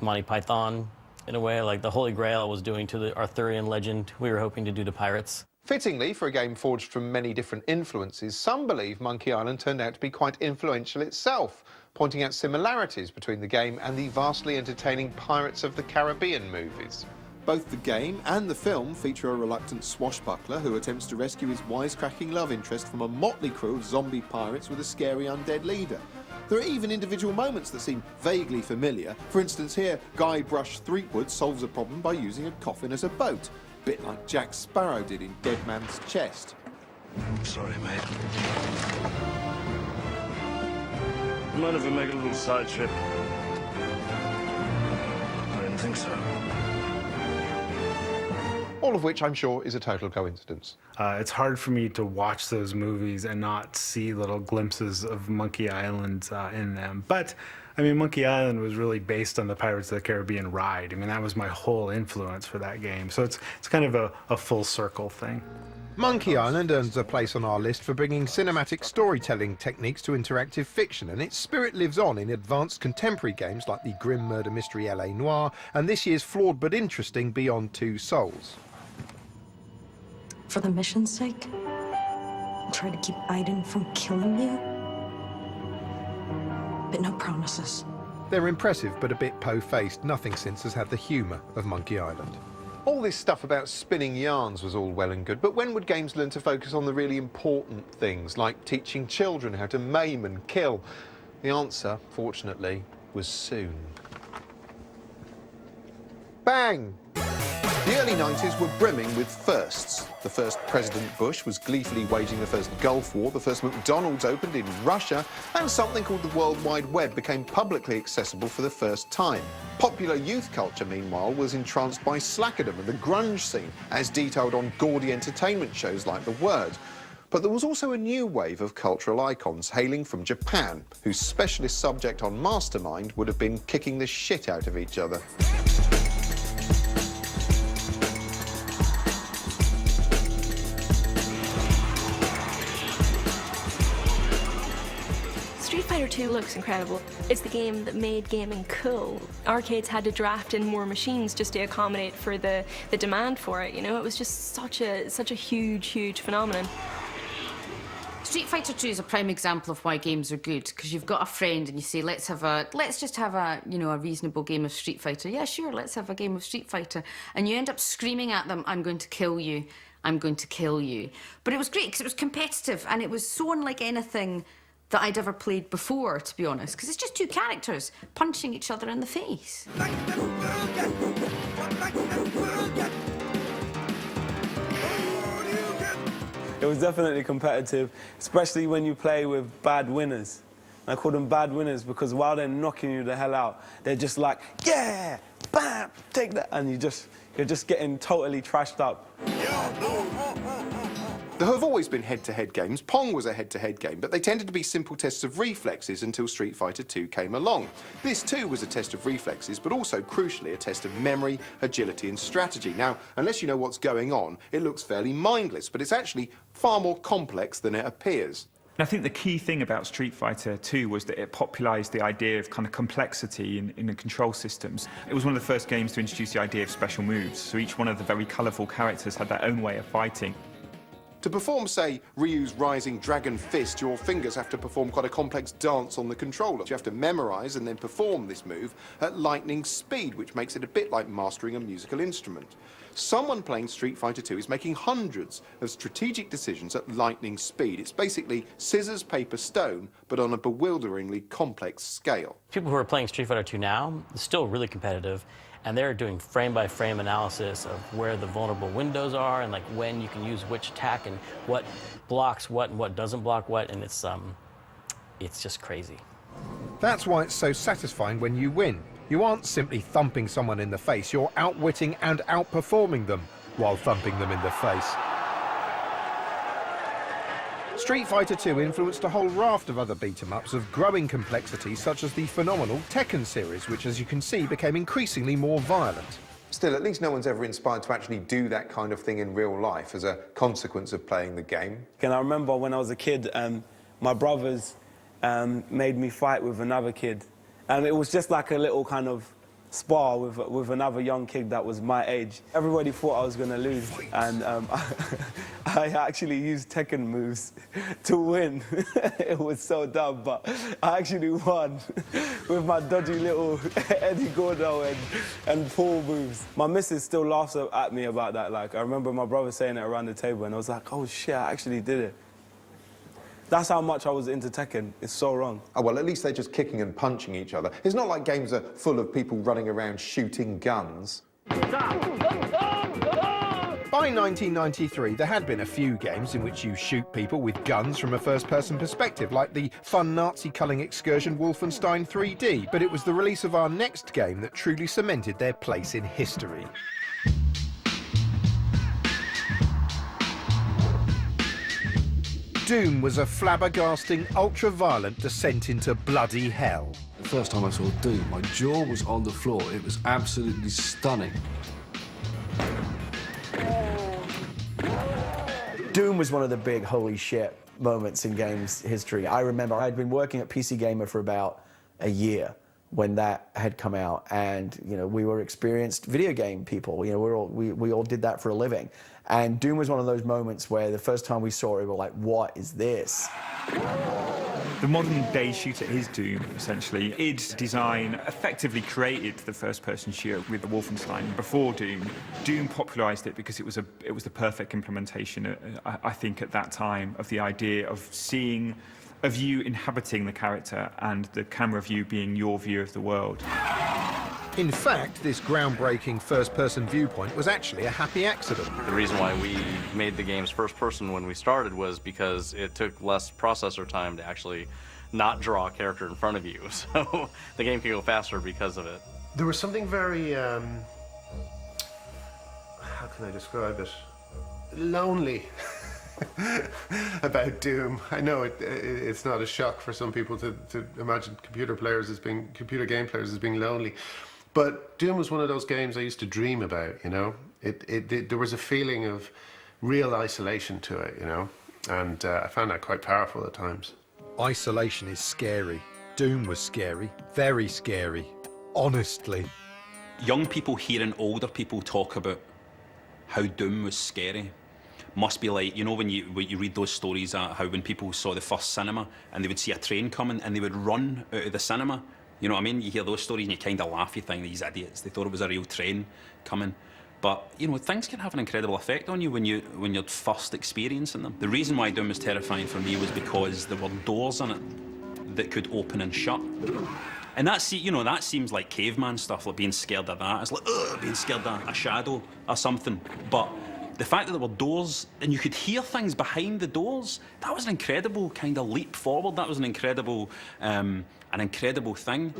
Speaker 13: Monty Python, in a way, like the Holy Grail was doing to the Arthurian legend, we were hoping to do to pirates.
Speaker 1: Fittingly, for a game forged from many different influences, some believe Monkey Island turned out to be quite influential itself, pointing out similarities between the game and the vastly entertaining Pirates of the Caribbean movies. Both the game and the film feature a reluctant swashbuckler who attempts to rescue his wisecracking love interest from a motley crew of zombie pirates with a scary undead leader. There are even individual moments that seem vaguely familiar. For instance, here, Guybrush Threepwood solves a problem by using a coffin as a boat, a bit like Jack Sparrow did in Dead Man's Chest.
Speaker 16: I'm sorry, mate. Mind if we make a little side trip? I didn't think so.
Speaker 1: All of which I'm sure is a total coincidence.
Speaker 18: It's hard for me to watch those movies and not see little glimpses of Monkey Island in them. But, I mean, Monkey Island was really based on the Pirates of the Caribbean ride. I mean, that was my whole influence for that game. So it's kind of a full circle thing.
Speaker 1: Monkey Island earns a place on our list for bringing cinematic storytelling techniques to interactive fiction, and its spirit lives on in advanced contemporary games like the grim murder mystery L.A. Noire and this year's flawed but interesting Beyond Two Souls.
Speaker 19: For the mission's sake,
Speaker 11: try to keep Aiden from killing you. But no promises.
Speaker 1: They're impressive, but a bit po-faced. Nothing since has had the humour of Monkey Island. All this stuff about spinning yarns was all well and good, but when would games learn to focus on the really important things, like teaching children how to maim and kill? The answer, fortunately, was soon. Bang! The early 90s were brimming with firsts. The first President Bush was gleefully waging the first Gulf War, the first McDonald's opened in Russia, and something called the World Wide Web became publicly accessible for the first time. Popular youth culture, meanwhile, was entranced by slackerdom and the grunge scene, as detailed on gaudy entertainment shows like The Word. But there was also a new wave of cultural icons hailing from Japan, whose specialist subject on Mastermind would have been kicking the shit out of each other.
Speaker 12: Street Fighter 2 looks incredible. It's the game that made gaming cool. Arcades had to draft in more machines just to accommodate for the demand for it, you know? It was just such a huge phenomenon.
Speaker 17: Street Fighter 2 is a prime example of why games are good, because you've got a friend and you say, let's just have a, you know, a reasonable game of Street Fighter. Yeah, sure, let's have a game of Street Fighter. And you end up screaming at them, I'm going to kill you, I'm going to kill you. But it was great because it was competitive and it was so unlike anything that I'd ever played before, to be honest, because it's just two characters punching each other in the face.
Speaker 23: It was definitely competitive, especially when you play with bad winners. I call them bad winners because while they're knocking you the hell out, they're just like, yeah, bam, take that, and you're just getting totally trashed up.
Speaker 1: There have always been head-to-head games. Pong was a head-to-head game, but they tended to be simple tests of reflexes until Street Fighter 2 came along. This too was a test of reflexes, but also, crucially, a test of memory, agility and strategy. Now, unless you know what's going on, it looks fairly mindless, but it's actually far more complex than it appears.
Speaker 6: And I think the key thing about Street Fighter 2 was that it popularised the idea of kind of complexity in the control systems. It was one of the first games to introduce the idea of special moves, so each one of the very colourful characters had their own way of fighting.
Speaker 1: To perform, say, Ryu's Rising Dragon Fist, your fingers have to perform quite a complex dance on the controller. You have to memorise and then perform this move at lightning speed, which makes it a bit like mastering a musical instrument. Someone playing Street Fighter 2 is making hundreds of strategic decisions at lightning speed. It's basically scissors, paper, stone, but on a bewilderingly complex scale.
Speaker 13: People who are playing Street Fighter 2 now, it's still really competitive, and they're doing frame-by-frame analysis of where the vulnerable windows are and like when you can use which attack and what blocks what and what doesn't block what, and it's just crazy.
Speaker 1: That's why it's so satisfying when you win. You aren't simply thumping someone in the face, you're outwitting and outperforming them while thumping them in the face. Street Fighter 2 influenced a whole raft of other beat-em-ups of growing complexity, such as the phenomenal Tekken series, which, as you can see, became increasingly more violent. Still, at least no one's ever inspired to actually do that kind of thing in real life as a consequence of playing the game.
Speaker 23: And I remember when I was a kid, my brothers made me fight with another kid. And it was just like a little kind of spar with another young kid that was my age. Everybody thought I was going to lose, and I actually used Tekken moves to win. It was so dumb, but I actually won with my dodgy little Eddie Gordo and Paul moves. My missus still laughs at me about that. Like, I remember my brother saying it around the table, and I was like, oh shit, I actually did it. That's how much I was into Tekken. It's so wrong.
Speaker 1: Oh, well, at least they're just kicking and punching each other. It's not like games are full of people running around shooting guns. By 1993, there had been a few games in which you shoot people with guns from a first-person perspective, like the fun Nazi-culling excursion Wolfenstein 3D, but it was the release of our next game that truly cemented their place in history. Doom was a flabbergasting, ultra-violent descent into bloody hell.
Speaker 5: The first time I saw Doom, my jaw was on the floor. It was absolutely stunning.
Speaker 21: Doom was one of the big holy shit moments in games history. I remember I'd been working at PC Gamer for about a year when that had come out, and we were experienced video game people. We all did that for a living, and Doom was one of those moments where the first time we saw it, we were like, "What is this?"
Speaker 6: The modern-day shooter is Doom, essentially. id Design effectively created the first-person shooter with the Wolfenstein before Doom. Doom popularised it because it was the perfect implementation, I think, at that time, of the idea of seeing of you inhabiting the character and the camera view being your view of the world.
Speaker 1: In fact, this groundbreaking first-person viewpoint was actually a happy accident.
Speaker 3: The reason why we made the games first-person when we started was because it took less processor time to actually not draw a character in front of you. So the game can go faster because of it.
Speaker 7: There was something very, how can I describe it? Lonely. About Doom. I know it's not a shock for some people to imagine computer game players as being lonely, but Doom was one of those games I used to dream about. There was a feeling of real isolation to it, and I found that quite powerful at times.
Speaker 1: Isolation is scary. Doom was scary, very scary, honestly.
Speaker 15: Young people hearing older people talk about how Doom was scary must be like, when you read those stories how when people saw the first cinema and they would see a train coming and they would run out of the cinema. You know what I mean? You hear those stories and you kind of laugh, you think, these idiots, they thought it was a real train coming. But, things can have an incredible effect on you when you're first experiencing them. The reason why Doom was terrifying for me was because there were doors in it that could open and shut. And that seems like caveman stuff, like being scared of that. It's like, ugh, being scared of a shadow or something. But the fact that there were doors and you could hear things behind the doors, that was an incredible kind of leap forward. That was an incredible thing.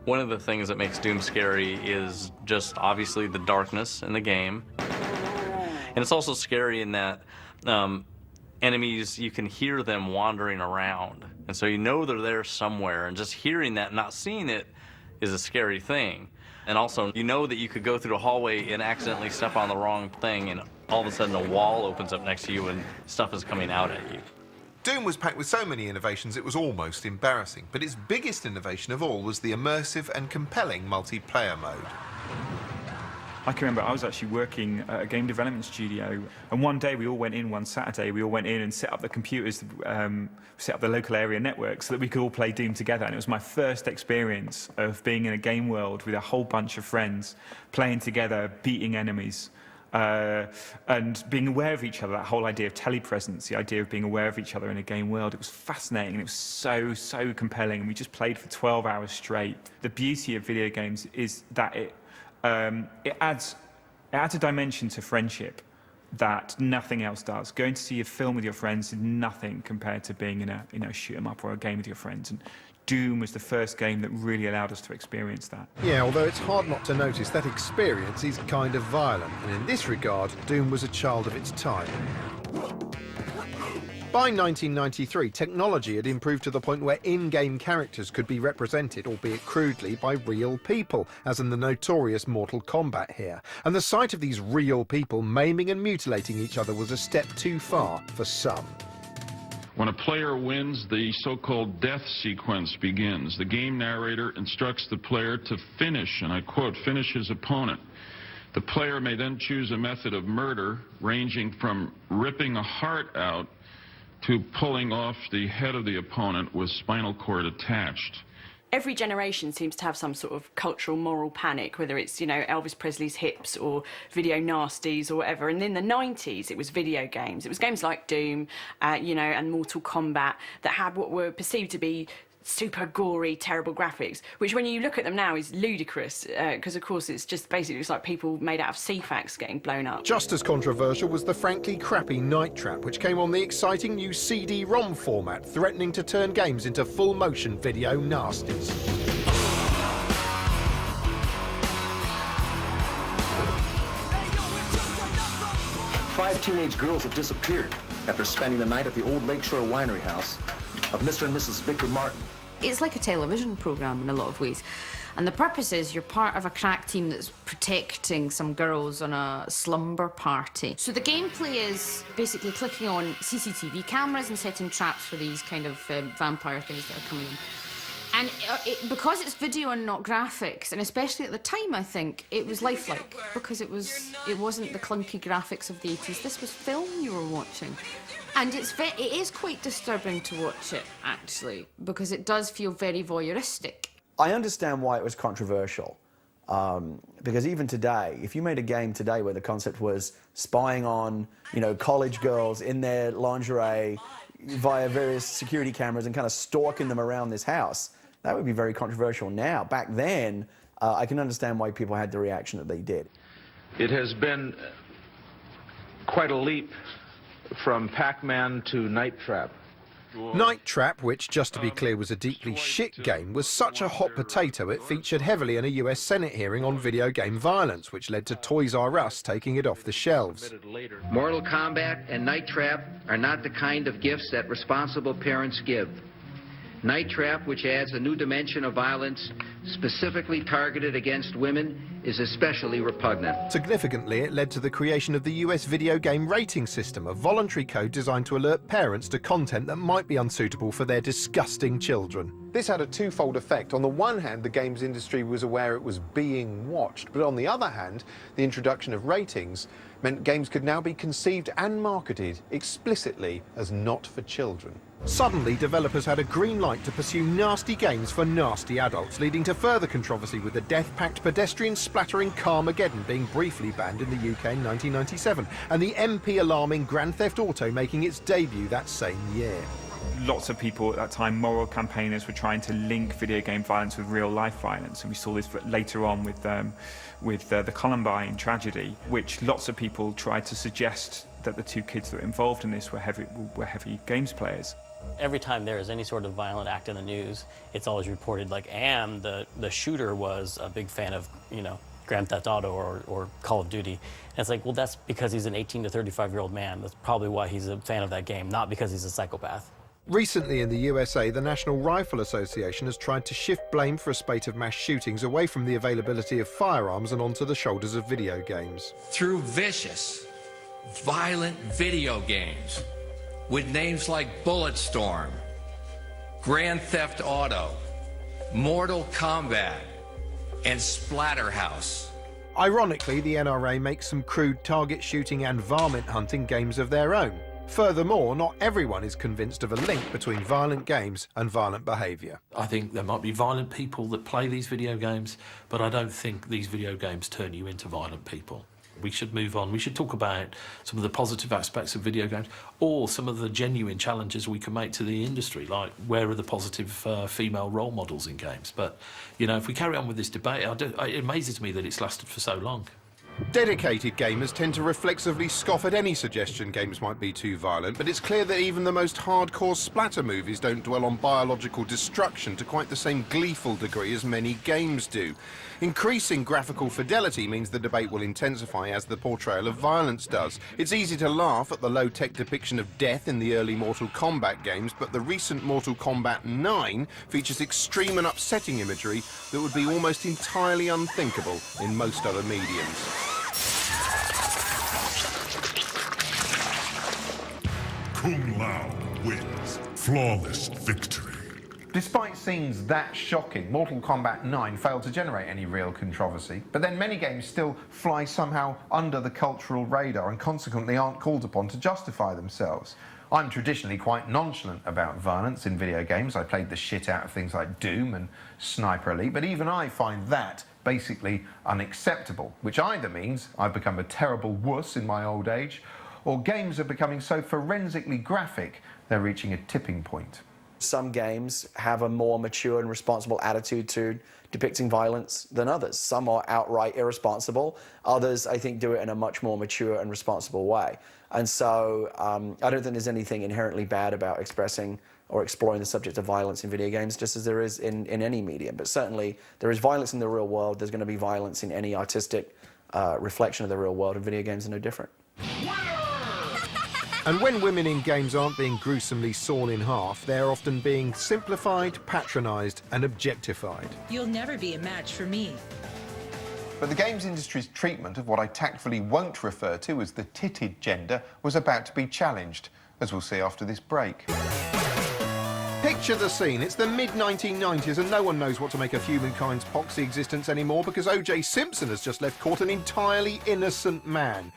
Speaker 3: One of the things that makes Doom scary is just obviously the darkness in the game. And it's also scary in that enemies, you can hear them wandering around. And so they're there somewhere, and just hearing that and not seeing it is a scary thing. And also, that you could go through a hallway and accidentally step on the wrong thing, and all of a sudden a wall opens up next to you and stuff is coming out at you.
Speaker 1: Doom was packed with so many innovations it was almost embarrassing, but its biggest innovation of all was the immersive and compelling multiplayer mode.
Speaker 6: I can remember I was actually working at a game development studio, and one day one Saturday, we all went in and set up the computers, set up the local area network so that we could all play Doom together. And it was my first experience of being in a game world with a whole bunch of friends, playing together, beating enemies, and being aware of each other, that whole idea of telepresence, the idea of being aware of each other in a game world. It was fascinating, and it was so compelling, and we just played for 12 hours straight. The beauty of video games is that it adds a dimension to friendship that nothing else does. Going to see a film with your friends is nothing compared to being in a shoot 'em up or a game with your friends. And Doom was the first game that really allowed us to experience that.
Speaker 1: Yeah, although it's hard not to notice that experience is kind of violent, and in this regard, Doom was a child of its time. By 1993, technology had improved to the point where in-game characters could be represented, albeit crudely, by real people, as in the notorious Mortal Kombat here. And the sight of these real people maiming and mutilating each other was a step too far for some.
Speaker 19: When a player wins, the so-called death sequence begins. The game narrator instructs the player to finish, and I quote, finish his opponent. The player may then choose a method of murder, ranging from ripping a heart out to pulling off the head of the opponent with spinal cord attached.
Speaker 20: Every generation seems to have some sort of cultural moral panic, whether it's, Elvis Presley's hips or video nasties or whatever. And in the 90s, it was video games. It was games like Doom, and Mortal Kombat that had what were perceived to be super gory, terrible graphics, which when you look at them now is ludicrous, because of course it's just basically it's like people made out of CFAX getting blown up.
Speaker 1: Just as controversial was the frankly crappy Night Trap, which came on the exciting new CD-ROM format, threatening to turn games into full-motion video nasties.
Speaker 22: 5 teenage girls have disappeared after spending the night at the old Lakeshore Winery house of Mr. and Mrs. Victor Martin.
Speaker 17: It's like a television program in a lot of ways. And the purpose is you're part of a crack team that's protecting some girls on a slumber party. So the gameplay is basically clicking on CCTV cameras and setting traps for these kind of vampire things that are coming in. And because it's video and not graphics, and especially at the time, I think, it was lifelike, because it wasn't the clunky graphics of the 80s. This was film you were watching. And it is quite disturbing to watch it, actually, because it does feel very voyeuristic.
Speaker 21: I understand why it was controversial, because even today, if you made a game today where the concept was spying on, you know, college girls in their lingerie via various security cameras and kind of stalking them around this house, that would be very controversial now. Back then, I can understand why people had the reaction that they did.
Speaker 4: It has been quite a leap from Pac-Man to Night Trap.
Speaker 1: Night Trap, which, just to be clear, was a deeply shit game, was such a hot potato it featured heavily in a US Senate hearing on video game violence, which led to Toys R Us taking it off the shelves.
Speaker 8: Mortal Kombat and Night Trap are not the kind of gifts that responsible parents give. Night Trap, which adds a new dimension of violence specifically targeted against women, is especially repugnant.
Speaker 1: Significantly, it led to the creation of the US video game rating system, a voluntary code designed to alert parents to content that might be unsuitable for their disgusting children. This had a twofold effect. On the one hand, the games industry was aware it was being watched, but on the other hand, the introduction of ratings meant games could now be conceived and marketed explicitly as not for children. Suddenly, developers had a green light to pursue nasty games for nasty adults, leading to further controversy with the death-packed pedestrian splattering Carmageddon being briefly banned in the UK in 1997, and the MP-alarming Grand Theft Auto making its debut that same year.
Speaker 6: Lots of people at that time, moral campaigners, were trying to link video game violence with real-life violence, and we saw this later on with the Columbine tragedy, which lots of people tried to suggest that the two kids that were involved in this were heavy games players.
Speaker 13: Every time there is any sort of violent act in the news, it's always reported like, and the shooter was a big fan of, you know, Grand Theft Auto or Call of Duty. And it's like, well, that's because he's an 18 to 35-year-old man. That's probably why he's a fan of that game, not because he's a psychopath.
Speaker 1: Recently in the USA, the National Rifle Association has tried to shift blame for a spate of mass shootings away from the availability of firearms and onto the shoulders of video games.
Speaker 9: Through vicious, violent video games with names like Bulletstorm, Grand Theft Auto, Mortal Kombat, and Splatterhouse.
Speaker 1: Ironically, the NRA makes some crude target shooting and varmint hunting games of their own. Furthermore, not everyone is convinced of a link between violent games and violent behaviour.
Speaker 10: I think there might be violent people that play these video games, but I don't think these video games turn you into violent people. We should move on. We should talk about some of the positive aspects of video games, or some of the genuine challenges we can make to the industry, like where are the positive female role models in games. But, you know, if we carry on with this debate, it amazes me that it's lasted for so long.
Speaker 1: Dedicated gamers tend to reflexively scoff at any suggestion games might be too violent, but it's clear that even the most hardcore splatter movies don't dwell on biological destruction to quite the same gleeful degree as many games do. Increasing graphical fidelity means the debate will intensify as the portrayal of violence does. It's easy to laugh at the low-tech depiction of death in the early Mortal Kombat games, but the recent Mortal Kombat 9 features extreme and upsetting imagery that would be almost entirely unthinkable in most other mediums.
Speaker 25: Kung Lao wins. Flawless victory.
Speaker 1: Despite scenes that shocking, Mortal Kombat 9 failed to generate any real controversy, but then many games still fly somehow under the cultural radar and consequently aren't called upon to justify themselves. I'm traditionally quite nonchalant about violence in video games. I played the shit out of things like Doom and Sniper Elite, but even I find that basically unacceptable, which either means I've become a terrible wuss in my old age, or games are becoming so forensically graphic they're reaching a tipping point.
Speaker 21: Some games have a more mature and responsible attitude to depicting violence than others. Some are outright irresponsible. Others, I think, do it in a much more mature and responsible way. And so I don't think there's anything inherently bad about expressing or exploring the subject of violence in video games, just as there is in any medium. But certainly there is violence in the real world. There's going to be violence in any artistic reflection of the real world, and video games are no different.
Speaker 1: And when women in games aren't being gruesomely sawn in half, they're often being simplified, patronised and objectified.
Speaker 26: You'll never be a match for me.
Speaker 1: But the games industry's treatment of what I tactfully won't refer to as the titted gender was about to be challenged, as we'll see after this break. Picture Picture the scene. It's the mid-1990s and no one knows what to make of humankind's poxy existence anymore because O.J. Simpson has just left court an entirely innocent man.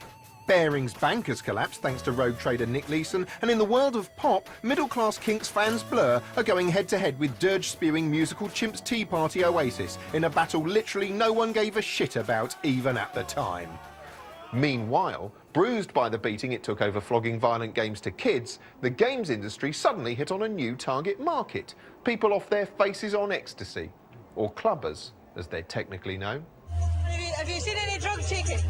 Speaker 1: Baring's Bank has collapsed thanks to rogue trader Nick Leeson, and in the world of pop, middle-class Kinks fans Blur are going head-to-head with dirge-spewing musical chimps Tea Party Oasis in a battle literally no one gave a shit about even at the time. Meanwhile, bruised by the beating it took over flogging violent games to kids, the games industry suddenly hit on a new target market. People off their faces on ecstasy. Or clubbers, as they're technically known.
Speaker 2: Have you seen any drugs taken?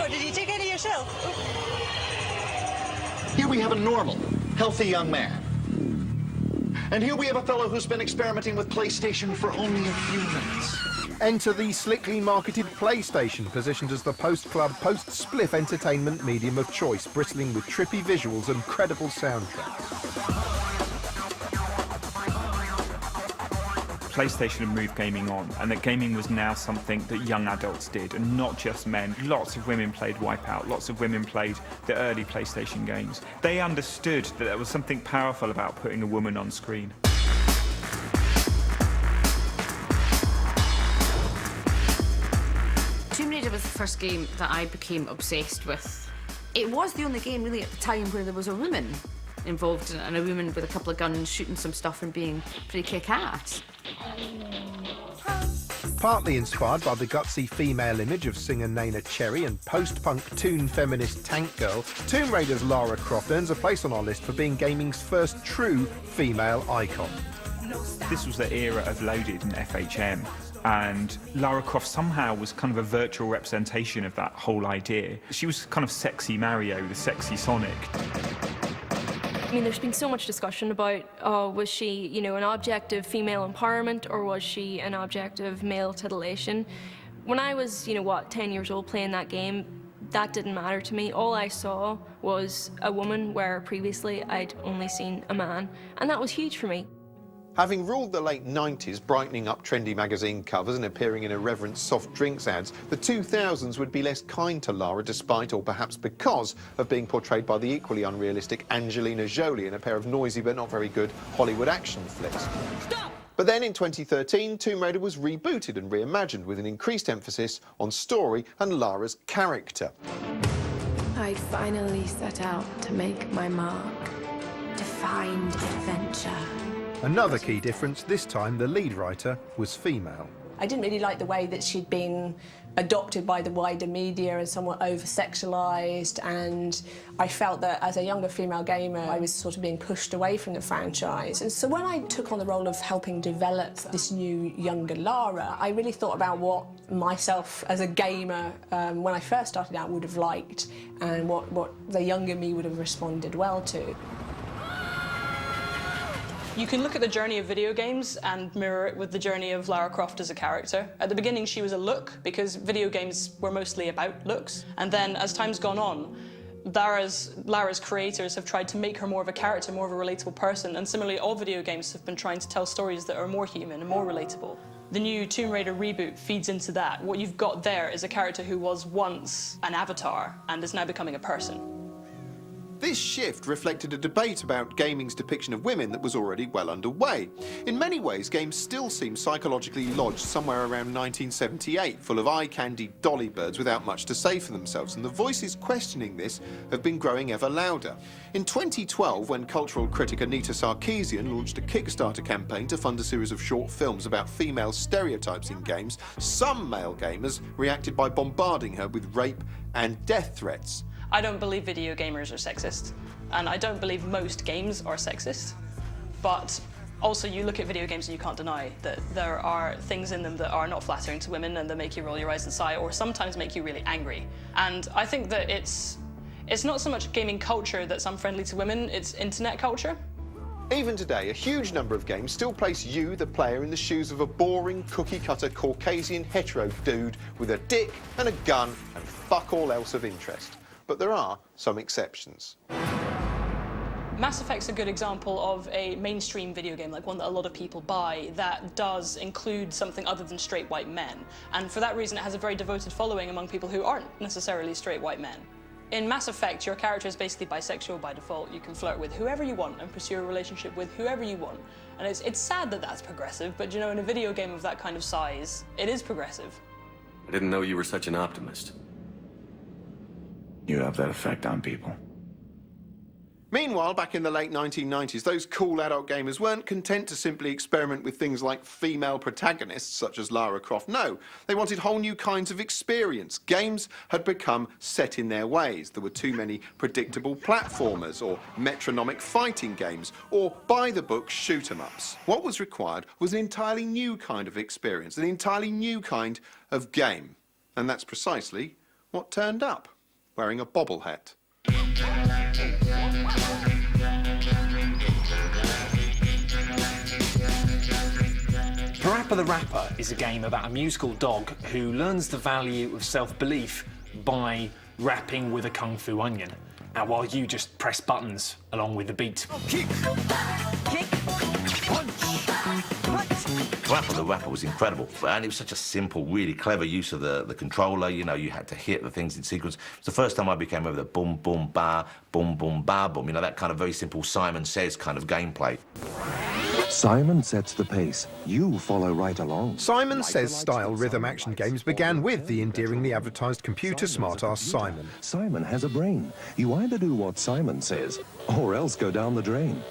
Speaker 2: Oh, did you take any yourself?
Speaker 11: Here we have a normal, healthy young man. And here we have a fellow who's been experimenting with PlayStation for only a few minutes.
Speaker 1: Enter the slickly marketed PlayStation, positioned as the post-club, post-spliff entertainment medium of choice, bristling with trippy visuals and credible soundtracks.
Speaker 6: PlayStation had moved gaming on, and that gaming was now something that young adults did, and not just men. Lots of women played Wipeout, lots of women played the early PlayStation games. They understood that there was something powerful about putting a woman on screen.
Speaker 17: Tomb Raider was the first game that I became obsessed with. It was the only game really at the time where there was a woman involved and a woman with a couple of guns shooting some stuff and being pretty kick-ass.
Speaker 1: Partly inspired by the gutsy female image of singer Nena Cherry and post-punk toon feminist Tank Girl, Tomb Raider's Lara Croft earns a place on our list for being gaming's first true female icon.
Speaker 6: This was the era of Loaded and FHM, and Lara Croft somehow was kind of a virtual representation of that whole idea. She was kind of sexy Mario, the sexy Sonic.
Speaker 12: I mean, there's been so much discussion about, was she, you know, an object of female empowerment or was she an object of male titillation? When I was, 10 years old playing that game, that didn't matter to me. All I saw was a woman where previously I'd only seen a man, and that was huge for me.
Speaker 1: Having ruled the late 90s, brightening up trendy magazine covers and appearing in irreverent soft drinks ads, the 2000s would be less kind to Lara despite, or perhaps because, of being portrayed by the equally unrealistic Angelina Jolie in a pair of noisy but not very good Hollywood action flicks. Stop! But then in 2013, Tomb Raider was rebooted and reimagined with an increased emphasis on story and Lara's character.
Speaker 14: I'd finally set out to make my mark, to find adventure.
Speaker 1: Another key difference, this time the lead writer was female.
Speaker 16: I didn't really like the way that she'd been adopted by the wider media and somewhat over-sexualised, and I felt that as a younger female gamer I was sort of being pushed away from the franchise. And so when I took on the role of helping develop this new younger Lara, I really thought about what myself as a gamer when I first started out would have liked and what the younger me would have responded well to.
Speaker 20: You can look at the journey of video games and mirror it with the journey of Lara Croft as a character. At the beginning, she was a look, because video games were mostly about looks. And then, as time's gone on, Lara's creators have tried to make her more of a character, more of a relatable person. And similarly, all video games have been trying to tell stories that are more human and more relatable. The new Tomb Raider reboot feeds into that. What you've got there is a character who was once an avatar and is now becoming a person.
Speaker 1: This shift reflected a debate about gaming's depiction of women that was already well underway. In many ways, games still seem psychologically lodged somewhere around 1978, full of eye-candy dolly birds without much to say for themselves, and the voices questioning this have been growing ever louder. In 2012, when cultural critic Anita Sarkeesian launched a Kickstarter campaign to fund a series of short films about female stereotypes in games, some male gamers reacted by bombarding her with rape and death threats.
Speaker 20: I don't believe video gamers are sexist, and I don't believe most games are sexist, but also you look at video games and you can't deny that there are things in them that are not flattering to women and that make you roll your eyes and sigh, or sometimes make you really angry. And I think that it's not so much gaming culture that's unfriendly to women, it's internet culture.
Speaker 1: Even today, a huge number of games still place you, the player, in the shoes of a boring, cookie-cutter Caucasian hetero dude with a dick and a gun and fuck all else of interest. But there are some exceptions.
Speaker 20: Mass Effect's a good example of a mainstream video game, like one that a lot of people buy, that does include something other than straight white men. And for that reason, it has a very devoted following among people who aren't necessarily straight white men.
Speaker 5: In Mass Effect, your character is basically bisexual by default. You can flirt with whoever you want and pursue a relationship with whoever you want. And it's sad that that's progressive, but you know, in a video game of that kind of size, it is progressive.
Speaker 7: I didn't know you were such an optimist.
Speaker 15: You have that effect on people.
Speaker 1: Meanwhile, back in the late 1990s, those cool adult gamers weren't content to simply experiment with things like female protagonists, such as Lara Croft. No, they wanted whole new kinds of experience. Games had become set in their ways. There were too many predictable platformers, or metronomic fighting games, or by-the-book shoot-em-ups. What was required was an entirely new kind of experience, an entirely new kind of game. And that's precisely what turned up, wearing a bobble hat.
Speaker 18: Parappa the Rapper is a game about a musical dog who learns the value of self-belief by rapping with a kung fu onion, and while you just press buttons along with the beat.
Speaker 23: Parappa the Rapper was incredible, and it was such a simple, really clever use of the controller. You know, you had to hit the things in sequence. It's the first time I became aware of the boom, boom, ba, boom, boom, ba, boom. You know, that kind of very simple Simon Says kind of gameplay.
Speaker 24: Simon sets the pace. You follow right along.
Speaker 1: Simon Says-style rhythm action games began with the endearingly advertised computer smart-ass Simon.
Speaker 24: Simon has a brain. You either do what Simon says, or else go down the drain.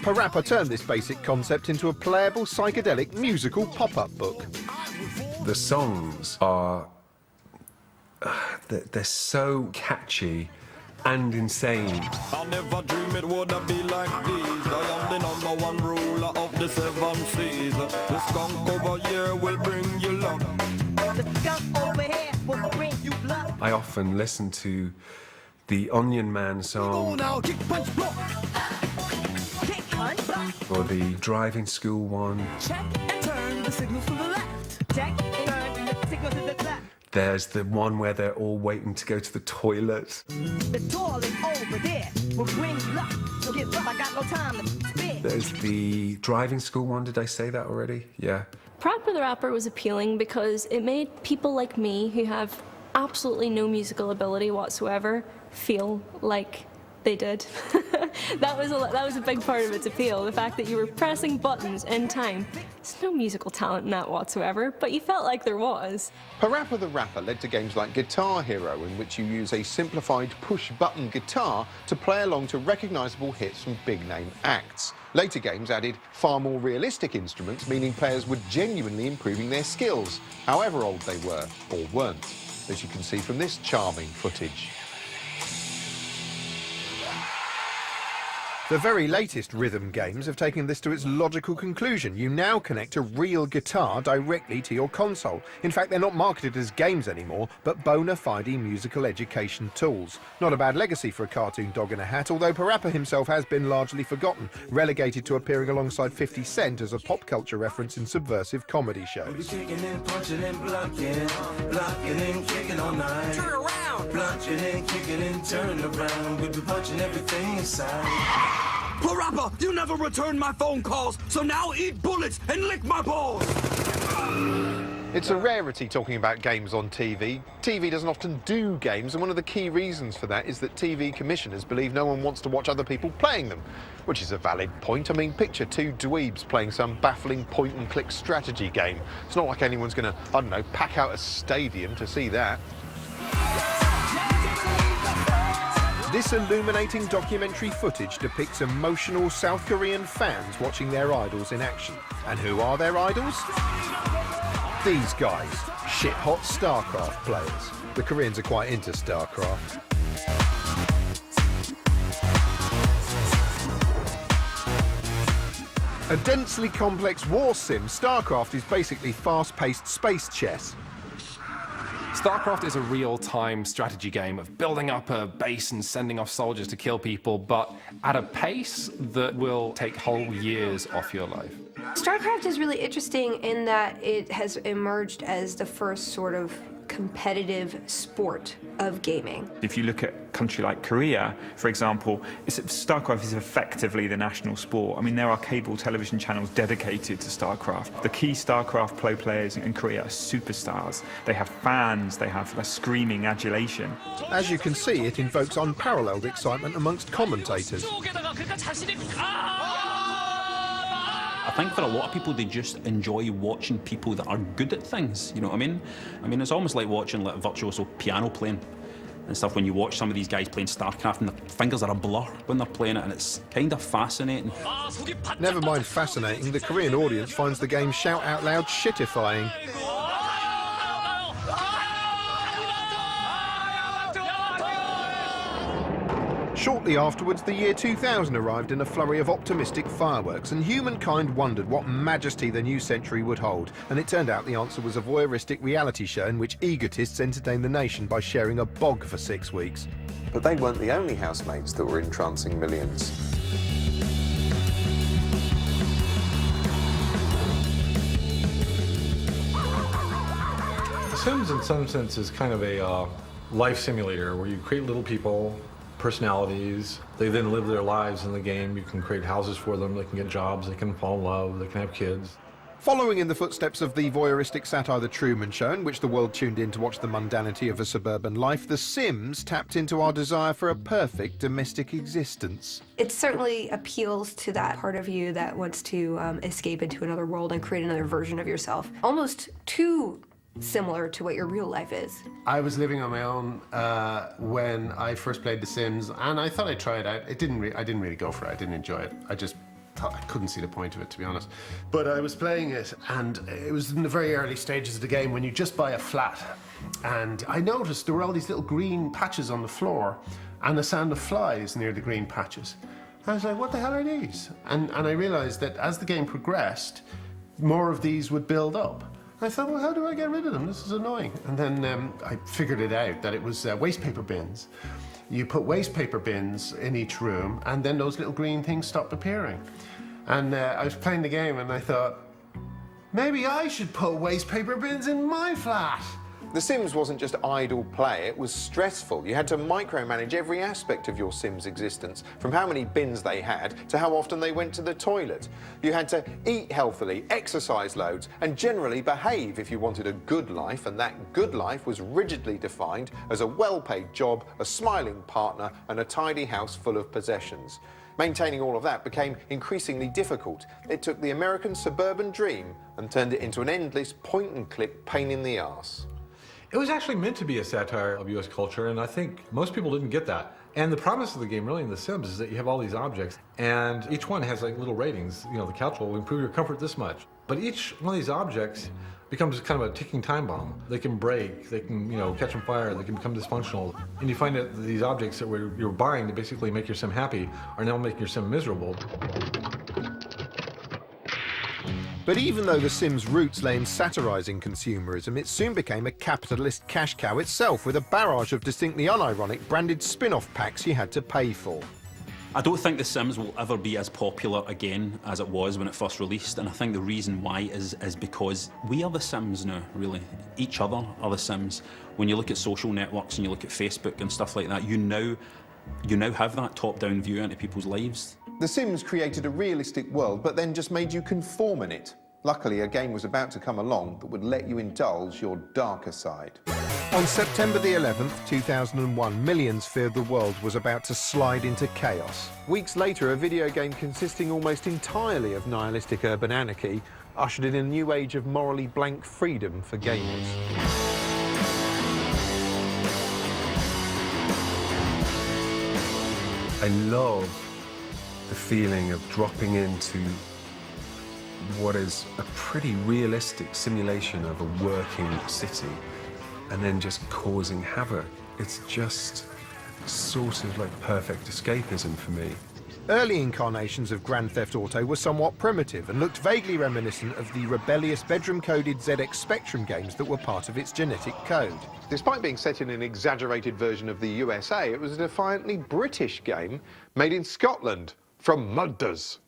Speaker 1: Parappa turned this basic concept into a playable, psychedelic, musical pop-up book.
Speaker 27: The songs are... they're so catchy and insane.
Speaker 28: I never dream it would be like this. I am the #1 ruler of the 7 seas. The skunk over here will bring you luck. The skunk over here will bring you luck.
Speaker 27: I often listen to the Onion Man song, or the driving school one.
Speaker 28: Check and turn the signal to the left. Check and turn the signal to the left.
Speaker 27: There's the one where they're all waiting to go to the toilet.
Speaker 28: The toilet over there will bring you luck. So get up, I got no time to spare.
Speaker 27: There's the driving school one. Did I say that already? Yeah.
Speaker 12: Parappa the Rapper was appealing because it made people like me who have absolutely no musical ability whatsoever feel like they did. that was a big part of its appeal, the fact that you were pressing buttons in time. There's no musical talent in that whatsoever, but you felt like there was.
Speaker 1: Parappa the Rapper led to games like Guitar Hero, in which you use a simplified push-button guitar to play along to recognisable hits from big-name acts. Later games added far more realistic instruments, meaning players were genuinely improving their skills, however old they were, or weren't, as you can see from this charming footage. The very latest rhythm games have taken this to its logical conclusion. You now connect a real guitar directly to your console. In fact, they're not marketed as games anymore, but bona fide musical education tools. Not a bad legacy for a cartoon dog in a hat, although Parappa himself has been largely forgotten, relegated to appearing alongside 50 Cent as a pop culture reference in subversive comedy shows.
Speaker 28: Turn around! Plunging and kicking and turning around. We'll be punching everything inside. Parappa, you never returned my phone calls, so now eat bullets and lick my balls!
Speaker 1: It's a rarity talking about games on TV. TV doesn't often do games, and one of the key reasons for that is that TV commissioners believe no one wants to watch other people playing them, which is a valid point. I mean, picture two dweebs playing some baffling point-and-click strategy game. It's not like anyone's going to, I don't know, pack out a stadium to see that. This illuminating documentary footage depicts emotional South Korean fans watching their idols in action. And who are their idols? These guys, shit-hot StarCraft players. The Koreans are quite into StarCraft. A densely complex war sim, StarCraft is basically fast-paced space chess.
Speaker 29: StarCraft is a real-time strategy game of building up a base and sending off soldiers to kill people, but at a pace that will take whole years off your life.
Speaker 30: StarCraft is really interesting in that it has emerged as the first sort of
Speaker 3: competitive sport of gaming.
Speaker 6: If you look at a country like Korea, for example, StarCraft is effectively the national sport. I mean, there are cable television channels dedicated to StarCraft. The key StarCraft pro players in Korea are superstars. They have fans, they have a screaming adulation.
Speaker 1: As you can see, it invokes unparalleled excitement amongst commentators.
Speaker 4: I think for a lot of people, they just enjoy watching people that are good at things, you know what I mean? I mean, it's almost like watching like virtuoso piano playing and stuff when you watch some of these guys playing StarCraft and their fingers are a blur when they're playing it, and it's kind of fascinating.
Speaker 1: Never mind fascinating, the Korean audience finds the game shout-out-loud shitifying. Shortly afterwards, the year 2000 arrived in a flurry of optimistic fireworks, and humankind wondered what majesty the new century would hold. And it turned out the answer was a voyeuristic reality show in which egotists entertained the nation by sharing a bog for 6 weeks. But they weren't the only housemates that were entrancing millions.
Speaker 8: The Sims, in some sense, is kind of a life simulator where you create little people, personalities. They then live their lives in the game. You can create houses for them, they can get jobs, they can fall in love, they can have kids.
Speaker 1: Following in the footsteps of the voyeuristic satire The Truman Show, in which the world tuned in to watch the mundanity of a suburban life, The Sims tapped into our desire for a perfect domestic existence.
Speaker 14: It certainly appeals to that part of you that wants to escape into another world and create another version of yourself. Almost too similar to what your real life is.
Speaker 9: I was living on my own when I first played The Sims, and I thought I'd try it out. I didn't really go for it. I didn't enjoy it. I just thought I couldn't see the point of it, to be honest. But I was playing it, and it was in the very early stages of the game when you just buy a flat. And I noticed there were all these little green patches on the floor and the sound of flies near the green patches. I was like, what the hell are these? And I realized that as the game progressed, more of these would build up. I thought, well, how do I get rid of them? This is annoying. And then I figured it out, that it was waste paper bins. You put waste paper bins in each room, and then those little green things stopped appearing. And I was playing the game, and I thought, maybe I should put waste paper bins in my flat.
Speaker 1: The Sims wasn't just idle play, it was stressful. You had to micromanage every aspect of your Sims' existence, from how many bins they had to how often they went to the toilet. You had to eat healthily, exercise loads, and generally behave if you wanted a good life, and that good life was rigidly defined as a well-paid job, a smiling partner, and a tidy house full of possessions. Maintaining all of that became increasingly difficult. It took the American suburban dream and turned it into an endless point-and-click pain in the arse.
Speaker 8: It was actually meant to be a satire of US culture, and I think most people didn't get that. And the promise of the game, really, in The Sims, is that you have all these objects, and each one has like little ratings. You know, the couch will improve your comfort this much. But each one of these objects becomes kind of a ticking time bomb. They can break, they can, you know, catch on fire, they can become dysfunctional. And you find that these objects that you're buying to basically make your sim happy are now making your sim miserable.
Speaker 1: But even though The Sims' roots lay in satirising consumerism, it soon became a capitalist cash cow itself, with a barrage of distinctly unironic branded spin-off packs you had to pay for.
Speaker 4: I don't think The Sims will ever be as popular again as it was when it first released, and I think the reason why is because we are The Sims now, really. Each other are The Sims. When you look at social networks and you look at Facebook and stuff like that, you now have that top-down view into people's lives.
Speaker 1: The Sims created a realistic world, but then just made you conform in it. Luckily, a game was about to come along that would let you indulge your darker side. On September the 11th, 2001, millions feared the world was about to slide into chaos. Weeks later, a video game consisting almost entirely of nihilistic urban anarchy ushered in a new age of morally blank freedom for gamers.
Speaker 27: I love the feeling of dropping into what is a pretty realistic simulation of a working city and then just causing havoc. It's just sort of like perfect escapism for me.
Speaker 1: Early incarnations of Grand Theft Auto were somewhat primitive and looked vaguely reminiscent of the rebellious bedroom-coded ZX Spectrum games that were part of its genetic code. Despite being set in an exaggerated version of the USA, it was a defiantly British game made in Scotland from mudders.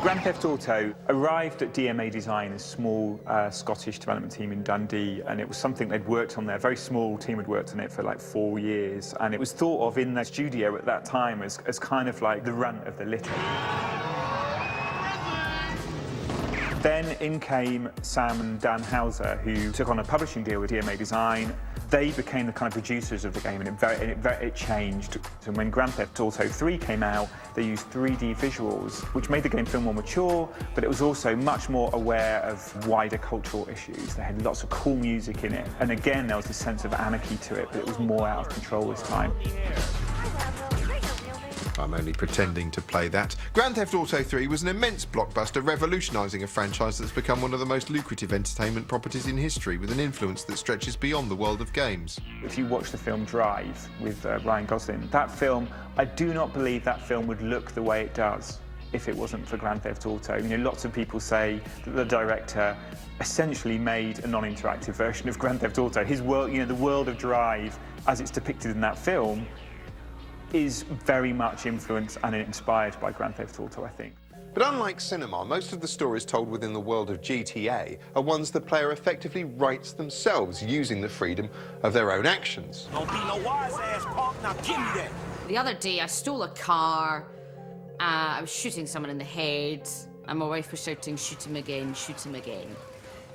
Speaker 6: Grand Theft Auto arrived at DMA Design, a small Scottish development team in Dundee, and it was something they'd worked on there. A very small team had worked on it for like 4 years, and it was thought of in their studio at that time as kind of like the runt of the litter. Then in came Sam and Dan Hauser, who took on a publishing deal with DMA Design. They became the kind of producers of the game, and it changed. And when Grand Theft Auto 3 came out, they used 3D visuals, which made the game feel more mature, but it was also much more aware of wider cultural issues. They had lots of cool music in it. And again, there was a sense of anarchy to it, but it was more out of control this time.
Speaker 1: I'm only pretending to play that. Grand Theft Auto 3 was an immense blockbuster, revolutionising a franchise that's become one of the most lucrative entertainment properties in history, with an influence that stretches beyond the world of games.
Speaker 6: If you watch the film Drive with Ryan Gosling, that film, I do not believe that film would look the way it does if it wasn't for Grand Theft Auto. You know, lots of people say that the director essentially made a non-interactive version of Grand Theft Auto. His world, you know, the world of Drive, as it's depicted in that film, is very much influenced and inspired by Grand Theft Auto, I think.
Speaker 1: But unlike cinema, most of the stories told within the world of GTA are ones the player effectively writes themselves, using the freedom of their own actions.
Speaker 2: Don't be no wise-ass punk, now give me that.
Speaker 17: The other day, I stole a car. I was shooting someone in the head, and my wife was shouting, "Shoot him again, shoot him again."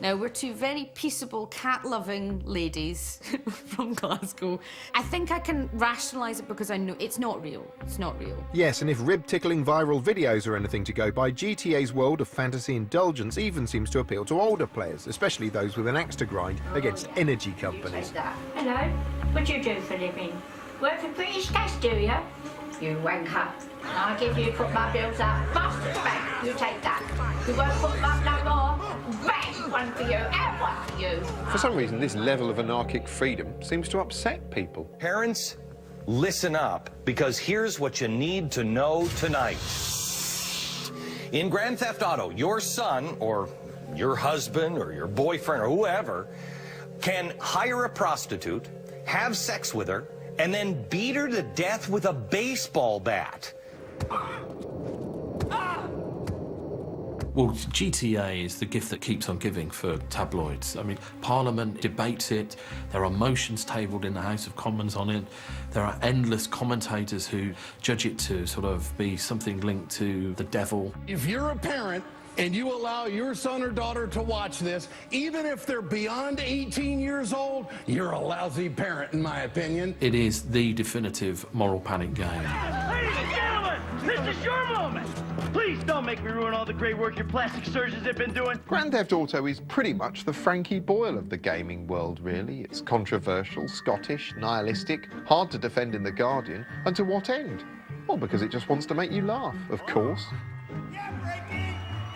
Speaker 17: Now, we're two very peaceable, cat-loving ladies from Glasgow. I think I can rationalise it because I know it's not real. It's not real.
Speaker 1: Yes, and if rib-tickling viral videos are anything to go by, GTA's world of fantasy indulgence even seems to appeal to older players, especially those with an axe to grind against energy companies.
Speaker 10: Hello, what do you do for a living? Work for British Gas, do you? You wanker. I'll give you put my bills up. Master bank, you take that. You won't put them up no more. Bang, one for you and one for you.
Speaker 1: For some reason, this level of anarchic freedom seems to upset people.
Speaker 13: Parents, listen up, because here's what you need to know tonight. In Grand Theft Auto, your son, or your husband, or your boyfriend, or whoever, can hire a prostitute, have sex with her, and then beat her to death with a baseball bat.
Speaker 15: Well, GTA is the gift that keeps on giving for tabloids. I mean, Parliament debates it, there are motions tabled in the House of Commons on it, there are endless commentators who judge it to sort of be something linked to the devil.
Speaker 19: If you're a parent and you allow your son or daughter to watch this, even if they're beyond 18 years old, you're a lousy parent, in my opinion.
Speaker 15: It is the definitive moral panic game.
Speaker 2: Ladies and gentlemen, this is your moment. Please don't make me ruin all the great work your plastic surgeons have been doing.
Speaker 1: Grand Theft Auto is pretty much the Frankie Boyle of the gaming world, really. It's controversial, Scottish, nihilistic, hard to defend in The Guardian, and to what end? Well, because it just wants to make you laugh, of course.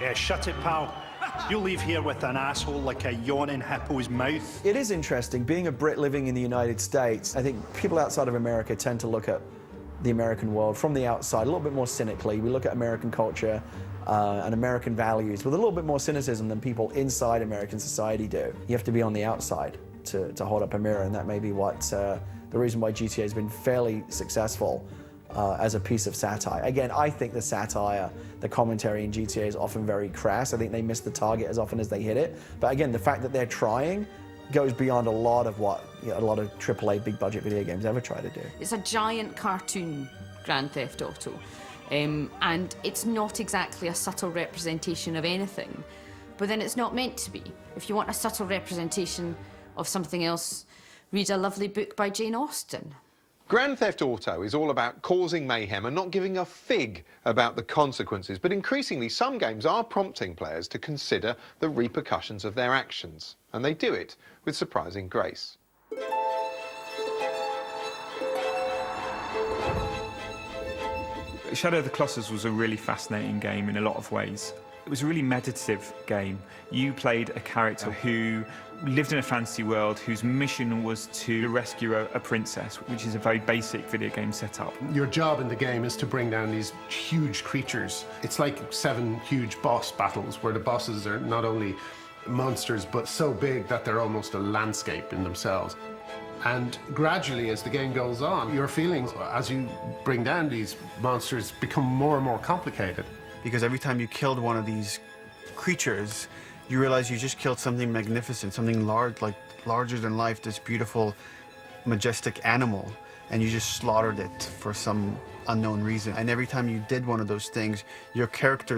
Speaker 21: Yeah, shut it, pal. You'll leave here with an asshole like a yawning hippo's mouth.
Speaker 22: It is interesting, being a Brit living in the United States, I think people outside of America tend to look at the American world from the outside a little bit more cynically. We look at American culture and American values with a little bit more cynicism than people inside American society do. You have to be on the outside to hold up a mirror, and that may be what the reason why GTA has been fairly successful as a piece of satire. Again, I think the satire, the commentary in GTA is often very crass. I think they miss the target as often as they hit it. But again, the fact that they're trying goes beyond a lot of what a lot of AAA big budget video games ever try to do.
Speaker 17: It's a giant cartoon, Grand Theft Auto, and it's not exactly a subtle representation of anything, but then it's not meant to be. If you want a subtle representation of something else, read a lovely book by Jane Austen.
Speaker 1: Grand Theft Auto is all about causing mayhem and not giving a fig about the consequences, but increasingly some games are prompting players to consider the repercussions of their actions, and they do it with surprising grace.
Speaker 6: Shadow of the Colossus was a really fascinating game in a lot of ways. It was a really meditative game. You played a character who lived in a fantasy world whose mission was to rescue a princess, which is a very basic video game setup.
Speaker 9: Your job in the game is to bring down these huge creatures. It's like 7 huge boss battles where the bosses are not only monsters but so big that they're almost a landscape in themselves. And gradually, as the game goes on, your feelings, as you bring down these monsters, become more and more complicated.
Speaker 5: Because every time you killed one of these creatures, you realize you just killed something magnificent, something large, like larger than life, this beautiful, majestic animal, and you just slaughtered it for some unknown reason. And every time you did one of those things, your character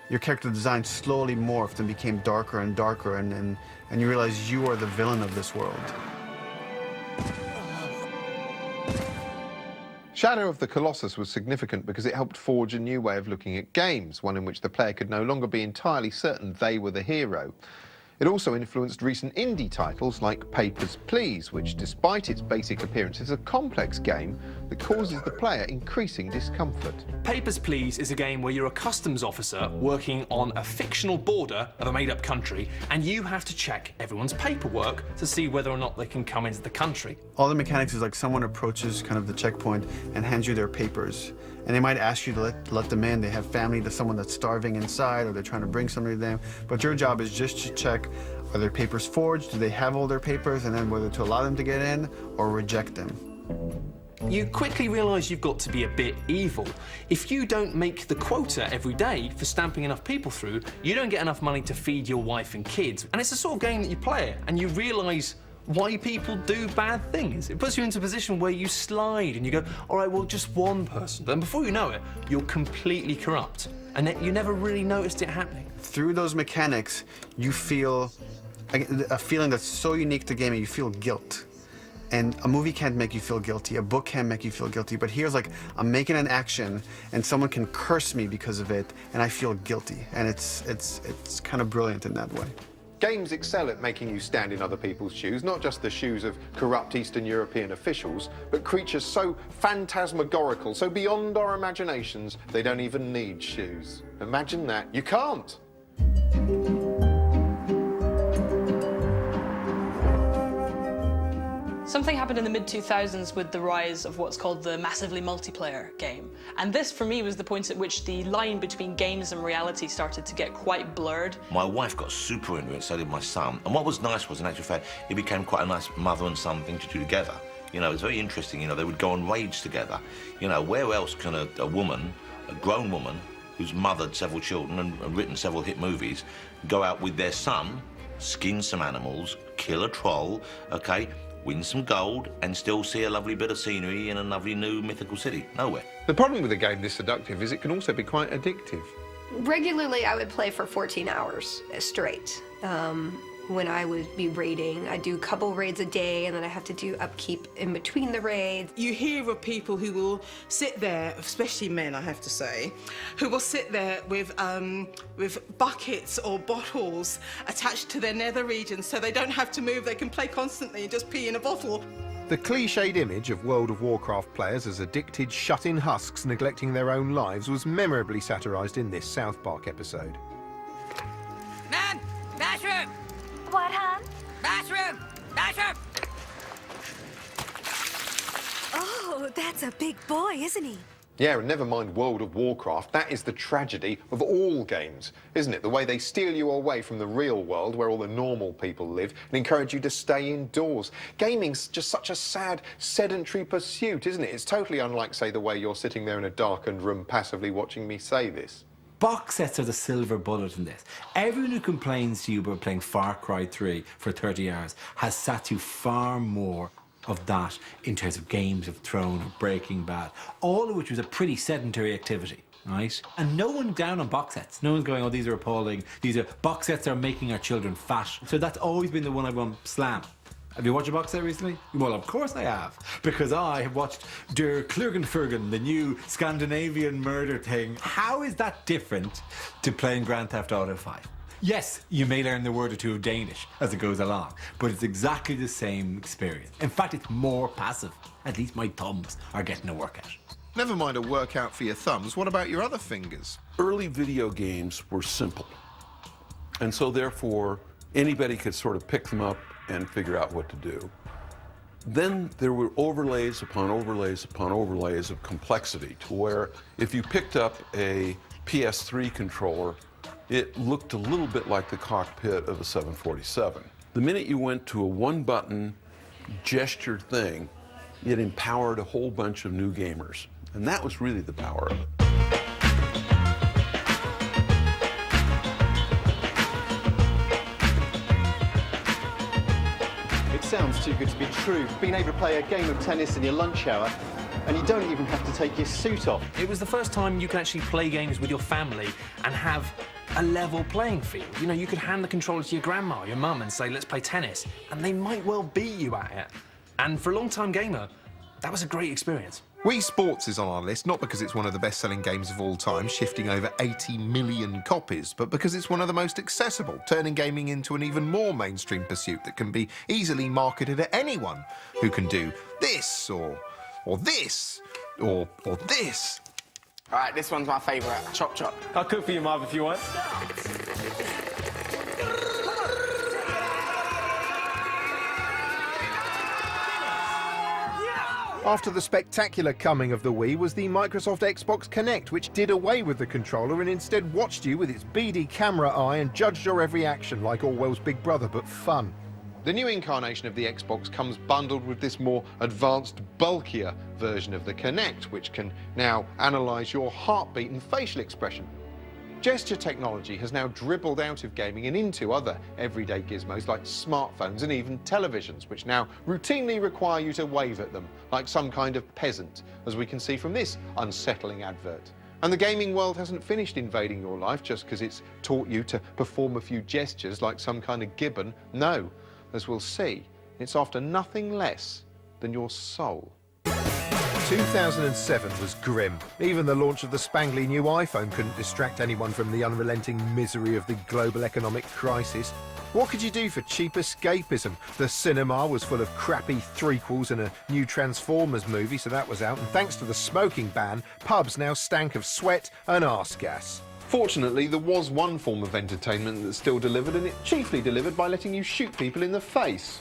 Speaker 5: design slowly morphed and became darker and darker, and you realize you are the villain of this world.
Speaker 1: Shadow of the Colossus was significant because it helped forge a new way of looking at games, one in which the player could no longer be entirely certain they were the hero. It also influenced recent indie titles like Papers, Please, which, despite its basic appearance, is a complex game that causes the player increasing discomfort.
Speaker 7: Papers, Please is a game where you're a customs officer working on a fictional border of a made-up country, and you have to check everyone's paperwork to see whether or not they can come into the country.
Speaker 5: All the mechanics is like someone approaches kind of the checkpoint and hands you their papers. And they might ask you to let them in. They have family, there's someone that's starving inside, or they're trying to bring somebody to them. But your job is just to check, are their papers forged? Do they have all their papers? And then whether to allow them to get in or reject them.
Speaker 7: You quickly realise you've got to be a bit evil. If you don't make the quota every day for stamping enough people through, you don't get enough money to feed your wife and kids. And it's the sort of game that you play it, and you realise why people do bad things. It puts you into a position where you slide and you go, all right, well, just one person. Then before you know it, you're completely corrupt. And you never really noticed it happening.
Speaker 5: Through those mechanics, you feel a feeling that's so unique to gaming. You feel guilt. And a movie can't make you feel guilty, a book can't make you feel guilty, but here's like, I'm making an action and someone can curse me because of it, and I feel guilty. And it's kind of brilliant in that way.
Speaker 1: Games excel at making you stand in other people's shoes, not just the shoes of corrupt Eastern European officials, but creatures so phantasmagorical, so beyond our imaginations, they don't even need shoes. Imagine that. You can't.
Speaker 11: Something happened in the mid-2000s with the rise of what's called the massively multiplayer game. And this, for me, was the point at which the line between games and reality started to get quite blurred.
Speaker 16: My wife got super into it, so did my son. And what was nice was, in actual fact, it became quite a nice mother and son thing to do together. You know, it was very interesting. You know, they would go on raids together. You know, where else can a woman, a grown woman, who's mothered several children and written several hit movies, go out with their son, skin some animals, kill a troll, okay, win some gold, and still see a lovely bit of scenery in a lovely new mythical city? Nowhere.
Speaker 1: The problem with a game this seductive is it can also be quite addictive.
Speaker 14: Regularly, I would play for 14 hours straight. When I would be raiding, I'd do a couple raids a day, and then I have to do upkeep in between the raids.
Speaker 18: You hear of people who will sit there, especially men, I have to say, who will sit there with buckets or bottles attached to their nether regions so they don't have to move, they can play constantly and just pee in a bottle.
Speaker 1: The cliched image of World of Warcraft players as addicted, shut-in husks neglecting their own lives was memorably satirised in this South Park episode.
Speaker 20: Man, bathroom!
Speaker 10: What, hon?
Speaker 20: Bathroom! Bathroom!
Speaker 10: Oh, that's a big boy, isn't he?
Speaker 1: Yeah, and never mind World of Warcraft, that is the tragedy of all games, isn't it? The way they steal you away from the real world where all the normal people live and encourage you to stay indoors. Gaming's just such a sad, sedentary pursuit, isn't it? It's totally unlike, say, the way you're sitting there in a darkened room passively watching me say this.
Speaker 23: Box sets are the silver bullet in this. Everyone who complains to you about playing Far Cry 3 for 30 hours has sat you far more of that in terms of Games of Thrones or Breaking Bad, all of which was a pretty sedentary activity, right? And no one down on box sets. No one's going, oh, these are appalling. Box sets are making our children fat. So that's always been the one I want slam. Have you watched a box set recently? Well, of course I have, because I have watched Der Klugenfergen, the new Scandinavian murder thing. How is that different to playing Grand Theft Auto 5? Yes, you may learn the word or two of Danish as it goes along, but it's exactly the same experience. In fact, it's more passive. At least my thumbs are getting a workout.
Speaker 1: Never mind a workout for your thumbs, what about your other fingers?
Speaker 25: Early video games were simple, and so therefore anybody could sort of pick them up and figure out what to do. Then there were overlays upon overlays upon overlays of complexity to where if you picked up a PS3 controller, it looked a little bit like the cockpit of a 747. The minute you went to a one-button gesture thing, it empowered a whole bunch of new gamers. And that was really the power of it.
Speaker 3: It sounds too good to be true. Being able to play a game of tennis in your lunch hour, and you don't even have to take your suit off.
Speaker 7: It was the first time you could actually play games with your family and have a level playing field. You know, you could hand the controller to your grandma, your mum, and say, let's play tennis, and they might well beat you at it. And for a long-time gamer, that was a great experience.
Speaker 1: Wii Sports is on our list, not because it's one of the best-selling games of all time, shifting over 80 million copies, but because it's one of the most accessible, turning gaming into an even more mainstream pursuit that can be easily marketed at anyone who can do this, or this, or this.
Speaker 4: All right, this one's my favourite. Chop chop.
Speaker 8: I'll cook for you, Marv, if you want.
Speaker 1: After the spectacular coming of the Wii was the Microsoft Xbox Kinect, which did away with the controller and instead watched you with its beady camera eye and judged your every action like Orwell's Big Brother, but fun. The new incarnation of the Xbox comes bundled with this more advanced, bulkier version of the Kinect, which can now analyse your heartbeat and facial expression. Gesture technology has now dribbled out of gaming and into other everyday gizmos like smartphones and even televisions, which now routinely require you to wave at them like some kind of peasant, as we can see from this unsettling advert. And the gaming world hasn't finished invading your life just because it's taught you to perform a few gestures like some kind of gibbon. No, as we'll see, it's after nothing less than your soul. 2007 was grim. Even the launch of the spangly new iPhone couldn't distract anyone from the unrelenting misery of the global economic crisis. What could you do for cheap escapism? The cinema was full of crappy threequels and a new Transformers movie, so that was out. And thanks to the smoking ban, pubs now stank of sweat and arse gas. Fortunately, there was one form of entertainment that still delivered, and it chiefly delivered by letting you shoot people in the face.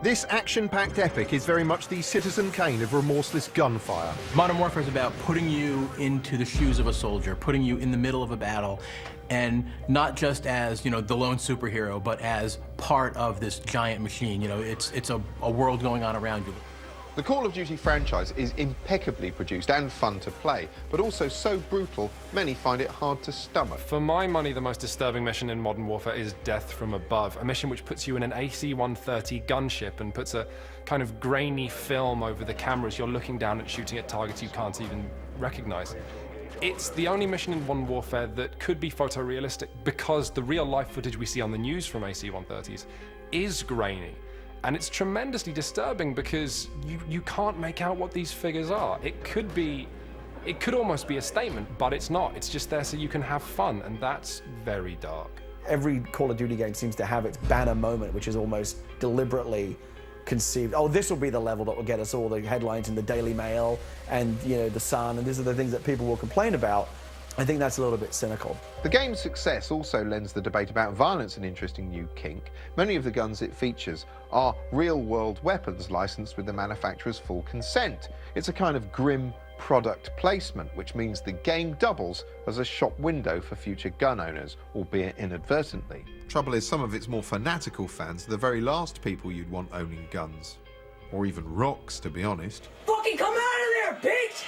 Speaker 1: This action-packed epic is very much the Citizen Kane of remorseless gunfire.
Speaker 12: Modern Warfare is about putting you into the shoes of a soldier, putting you in the middle of a battle, and not just as, you know, the lone superhero, but as part of this giant machine. You know, it's a world going on around you.
Speaker 1: The Call of Duty franchise is impeccably produced and fun to play, but also so brutal, many find it hard to stomach.
Speaker 24: For my money, the most disturbing mission in Modern Warfare is Death from Above, a mission which puts you in an AC-130 gunship and puts a kind of grainy film over the cameras. You're looking down and shooting at targets you can't even recognize. It's the only mission in Modern Warfare that could be photorealistic because the real-life footage we see on the news from AC-130s is grainy. And it's tremendously disturbing because you can't make out what these figures are. It could almost be a statement, but it's not. It's just there so you can have fun, and that's very dark.
Speaker 22: Every Call of Duty game seems to have its banner moment, which is almost deliberately conceived. Oh, this will be the level that will get us all the headlines in the Daily Mail and, you know, the Sun, and these are the things that people will complain about. I think that's a little bit cynical.
Speaker 1: The game's success also lends the debate about violence an interesting new kink. Many of the guns it features are real-world weapons licensed with the manufacturer's full consent. It's a kind of grim product placement, which means the game doubles as a shop window for future gun owners, albeit inadvertently. Trouble is, some of its more fanatical fans are the very last people you'd want owning guns. Or even rocks, to be honest.
Speaker 20: Fucking come out of there, bitch!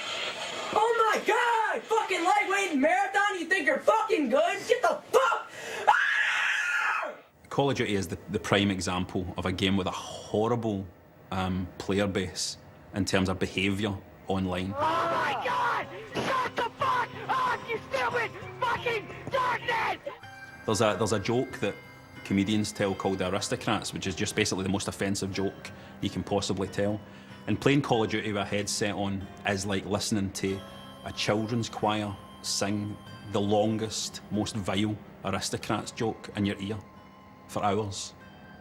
Speaker 20: Oh my god! Fucking lightweight marathon, you think you're fucking good? Get the fuck!
Speaker 26: Call of Duty is the prime example of a game with a horrible player base in terms of behaviour online.
Speaker 20: Oh my god! Shut the fuck up, you stupid fucking darkness!
Speaker 26: There's a joke that comedians tell called the Aristocrats, which is just basically the most offensive joke you can possibly tell. And playing Call of Duty with a headset on is like listening to a children's choir sing the longest, most vile Aristocrats joke in your ear for hours.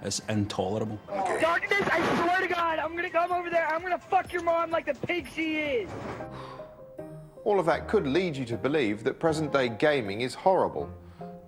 Speaker 26: It's intolerable.
Speaker 20: Darkness, I swear to God, I'm gonna come over there, I'm gonna fuck your mom like the pig she is!
Speaker 1: All of that could lead you to believe that present-day gaming is horrible.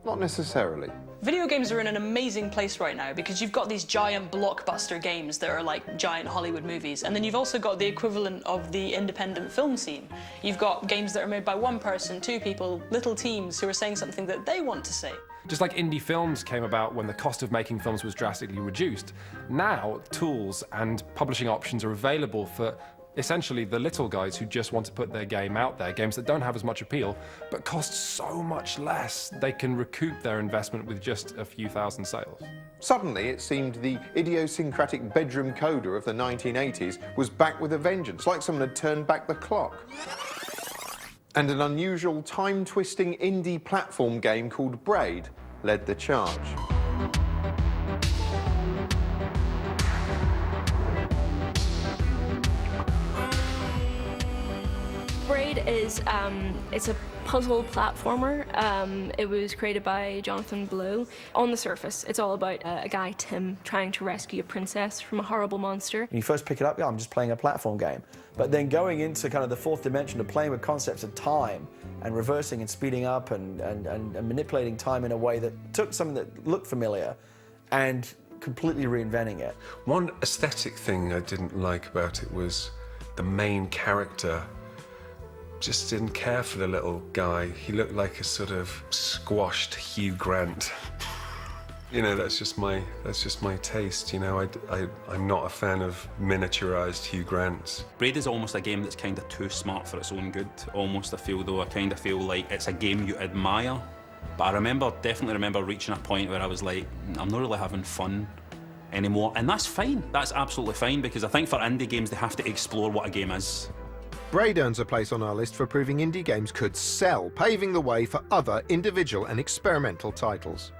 Speaker 1: Not necessarily.
Speaker 11: Video games are in an amazing place right now because you've got these giant blockbuster games that are like giant Hollywood movies, and then you've also got the equivalent of the independent film scene. You've got games that are made by one person, two people, little teams who are saying something that they want to say.
Speaker 24: Just like indie films came about when the cost of making films was drastically reduced, now tools and publishing options are available for essentially the little guys who just want to put their game out there, games that don't have as much appeal, but cost so much less. They can recoup their investment with just a few thousand sales.
Speaker 1: Suddenly, it seemed the idiosyncratic bedroom coder of the 1980s was back with a vengeance, like someone had turned back the clock. And an unusual time-twisting indie platform game called Braid led the charge.
Speaker 2: Braid is it's a puzzle platformer. It was created by Jonathan Blow. On the surface, it's all about a guy, Tim, trying to rescue a princess from a horrible monster.
Speaker 22: When you first pick it up, yeah, I'm just playing a platform game. But then going into kind of the fourth dimension of playing with concepts of time and reversing and speeding up and manipulating time in a way that took something that looked familiar and completely reinventing it.
Speaker 8: One aesthetic thing I didn't like about it was the main character just didn't care for the little guy. He looked like a sort of squashed Hugh Grant. You know, that's just my taste. You know, I'm not a fan of miniaturized Hugh Grants.
Speaker 26: Braid is almost a game that's kind of too smart for its own good. Almost, I kind of feel like it's a game you admire. But I definitely remember reaching a point where I was like, I'm not really having fun anymore. And that's fine. That's absolutely fine, because I think for indie games, they have to explore what a game is.
Speaker 1: Braid earns a place on our list for proving indie games could sell, paving the way for other individual and experimental titles.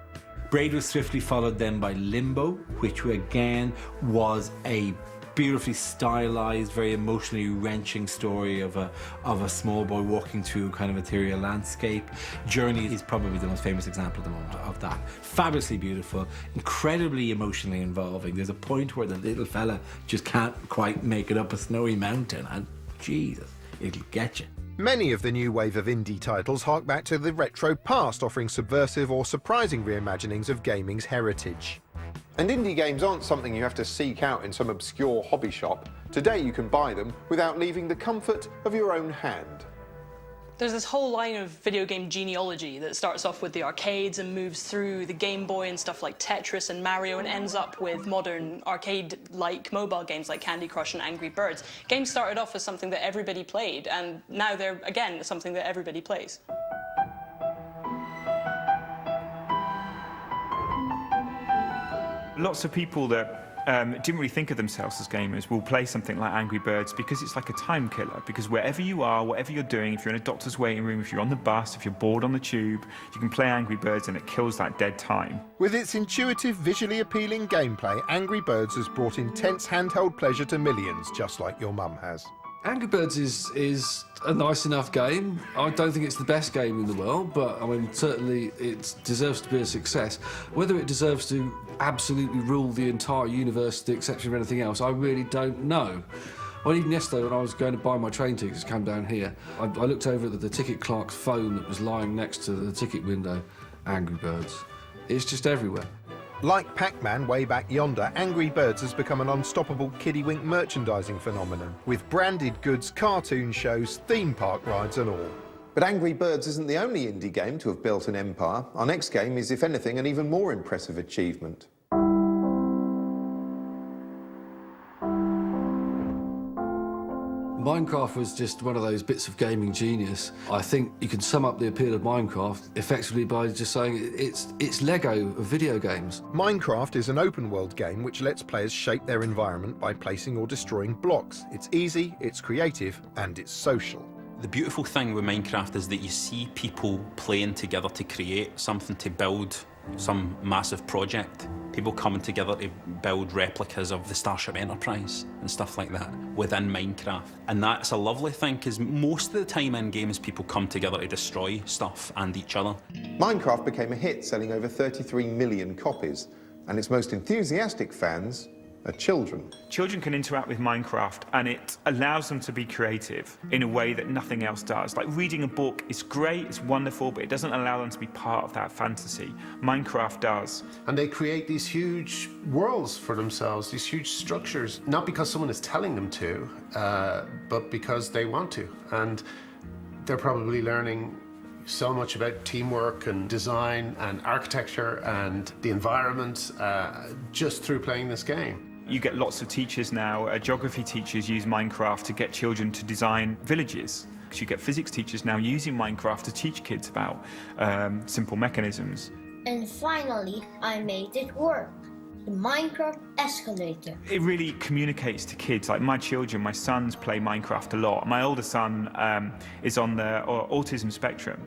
Speaker 23: Braid was swiftly followed then by Limbo, which again was a beautifully stylized, very emotionally wrenching story of a small boy walking through kind of ethereal landscape. Journey is probably the most famous example at the moment of that. Fabulously beautiful, incredibly emotionally involving. There's a point where the little fella just can't quite make it up a snowy mountain, and Jesus, it'll get you.
Speaker 1: Many of the new wave of indie titles hark back to the retro past, offering subversive or surprising reimaginings of gaming's heritage. And indie games aren't something you have to seek out in some obscure hobby shop. Today you can buy them without leaving the comfort of your own hand.
Speaker 11: There's this whole line of video game genealogy that starts off with the arcades and moves through the Game Boy and stuff like Tetris and Mario and ends up with modern arcade-like mobile games like Candy Crush and Angry Birds. Games started off as something that everybody played, and now they're, again, something that everybody plays.
Speaker 6: Lots of people that didn't really think of themselves as gamers will play something like Angry Birds because it's like a time killer. Because wherever you are, whatever you're doing, if you're in a doctor's waiting room, if you're on the bus, if you're bored on the tube, you can play Angry Birds and it kills that dead time.
Speaker 1: With its intuitive, visually appealing gameplay, Angry Birds has brought intense handheld pleasure to millions, just like your mum has.
Speaker 13: Angry Birds is a nice enough game. I don't think it's the best game in the world, but I mean, certainly it deserves to be a success. Whether it deserves to absolutely rule the entire universe to the exception of anything else, I really don't know. Well, even yesterday when I was going to buy my train tickets to come down here, I looked over at the ticket clerk's phone that was lying next to the ticket window. Angry Birds. It's just everywhere.
Speaker 1: Like Pac-Man way back yonder, Angry Birds has become an unstoppable kiddie-wink merchandising phenomenon, with branded goods, cartoon shows, theme park rides and all. But Angry Birds isn't the only indie game to have built an empire. Our next game is, if anything, an even more impressive achievement.
Speaker 13: Minecraft was just one of those bits of gaming genius. I think you can sum up the appeal of Minecraft effectively by just saying it's Lego of video games.
Speaker 1: Minecraft is an open-world game which lets players shape their environment by placing or destroying blocks. It's easy, it's creative, and it's social.
Speaker 26: The beautiful thing with Minecraft is that you see people playing together to create something, to build some massive project. People coming together to build replicas of the Starship Enterprise and stuff like that within Minecraft. And that's a lovely thing, because most of the time in games, people come together to destroy stuff and each other.
Speaker 1: Minecraft became a hit, selling over 33 million copies, and its most enthusiastic fans are children.
Speaker 6: Children can interact with Minecraft and it allows them to be creative in a way that nothing else does. Like reading a book is great, it's wonderful, but it doesn't allow them to be part of that fantasy. Minecraft does.
Speaker 9: And they create these huge worlds for themselves, these huge structures, not because someone is telling them to, but because they want to. And they're probably learning, so much about teamwork and design and architecture and the environment just through playing this game.
Speaker 6: You get lots of teachers now, geography teachers use Minecraft to get children to design villages. You get physics teachers now using Minecraft to teach kids about simple mechanisms.
Speaker 5: And finally, I made it work. The Minecraft escalator.
Speaker 6: It really communicates to kids. Like my children, my sons play Minecraft a lot. My older son is on the autism spectrum.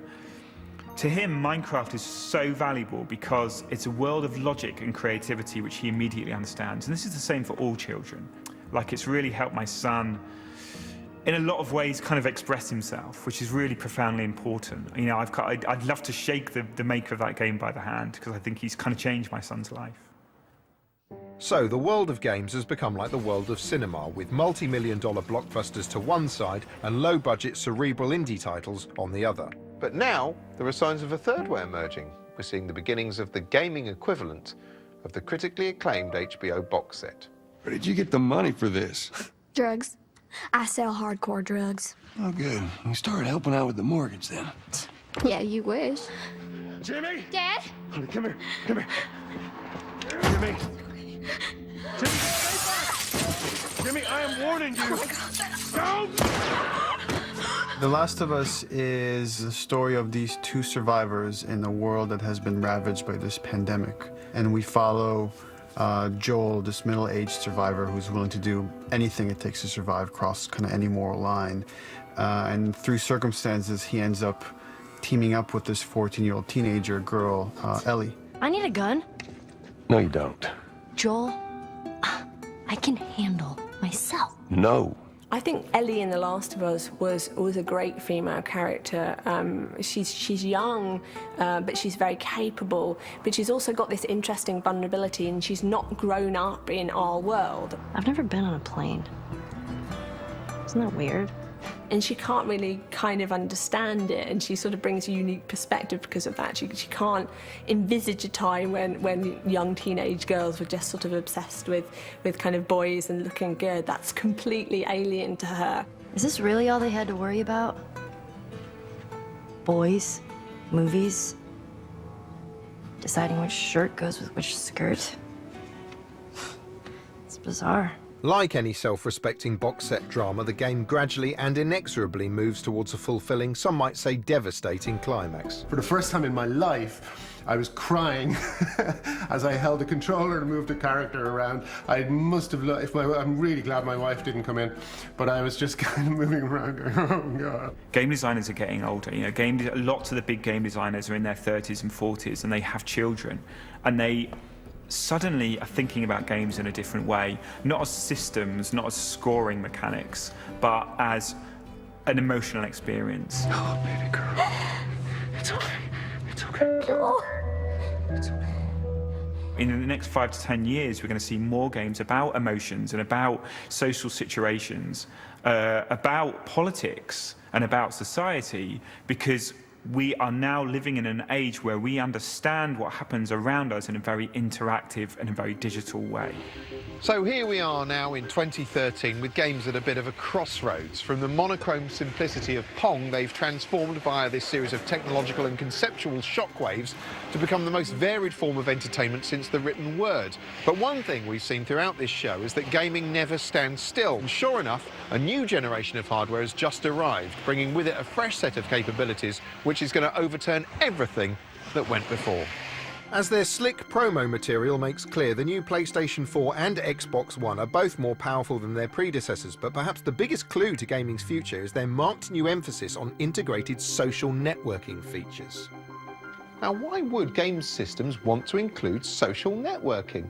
Speaker 6: To him, Minecraft is so valuable because it's a world of logic and creativity which he immediately understands. And this is the same for all children. Like, it's really helped my son in a lot of ways kind of express himself, which is really profoundly important. You know, I'd love to shake the maker of that game by the hand because I think he's kind of changed my son's life.
Speaker 1: So the world of games has become like the world of cinema, with multi-million-dollar blockbusters to one side and low-budget cerebral indie titles on the other. But now there are signs of a third way emerging. We're seeing the beginnings of the gaming equivalent of the critically acclaimed HBO box set.
Speaker 15: Where did you get the money for this?
Speaker 16: Drugs. I sell hardcore drugs.
Speaker 15: Oh, good. You started helping out with the mortgage then.
Speaker 16: Yeah, you wish.
Speaker 15: Jimmy!
Speaker 16: Dad?
Speaker 15: Honey, come here. Come here. Jimmy! Jimmy, stay back! Jimmy, I am warning you! Don't!
Speaker 17: The Last of Us is the story of these two survivors in a world that has been ravaged by this pandemic. And we follow Joel, this middle-aged survivor who's willing to do anything it takes to survive, cross kind of any moral line. And through circumstances, he ends up teaming up with this 14-year-old teenager girl, Ellie.
Speaker 16: I need a gun.
Speaker 15: No, you don't.
Speaker 16: Joel, I can handle myself.
Speaker 15: No.
Speaker 2: I think Ellie in The Last of Us was a great female character. She's young, but she's very capable, but she's also got this interesting vulnerability, and she's not grown up in our world.
Speaker 16: I've never been on a plane. Isn't that weird?
Speaker 2: And she can't really kind of understand it, and she sort of brings a unique perspective because of that. She can't envisage a time when young teenage girls were just sort of obsessed with kind of boys and looking good. That's completely alien to her.
Speaker 16: Is this really all they had to worry about? Boys, movies, deciding which shirt goes with which skirt. It's bizarre.
Speaker 1: Like any self-respecting box set drama, the game gradually and inexorably moves towards a fulfilling, some might say devastating climax.
Speaker 9: For the first time in my life, I was crying as I held the controller and moved the character around. I must have I'm really glad my wife didn't come in, but I was just kind of moving around going, oh God.
Speaker 6: Game designers are getting older. You know, lots of the big game designers are in their 30s and 40s, and they have children, and they suddenly are thinking about games in a different way, not as systems, not as scoring mechanics, but as an emotional experience.
Speaker 15: Oh, baby girl. It's okay. It's okay. It's okay.
Speaker 6: In the next 5 to 10 years, we're going to see more games about emotions and about social situations, about politics and about society, because we are now living in an age where we understand what happens around us in a very interactive and a very digital way.
Speaker 1: So here we are now in 2013 with games at a bit of a crossroads. From the monochrome simplicity of Pong, they've transformed via this series of technological and conceptual shockwaves to become the most varied form of entertainment since the written word. But one thing we've seen throughout this show is that gaming never stands still. And sure enough, a new generation of hardware has just arrived, bringing with it a fresh set of capabilities which is going to overturn everything that went before. As their slick promo material makes clear, the new PlayStation 4 and Xbox One are both more powerful than their predecessors, but perhaps the biggest clue to gaming's future is their marked new emphasis on integrated social networking features. Now, why would game systems want to include social networking?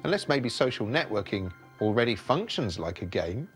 Speaker 1: Unless maybe social networking already functions like a game.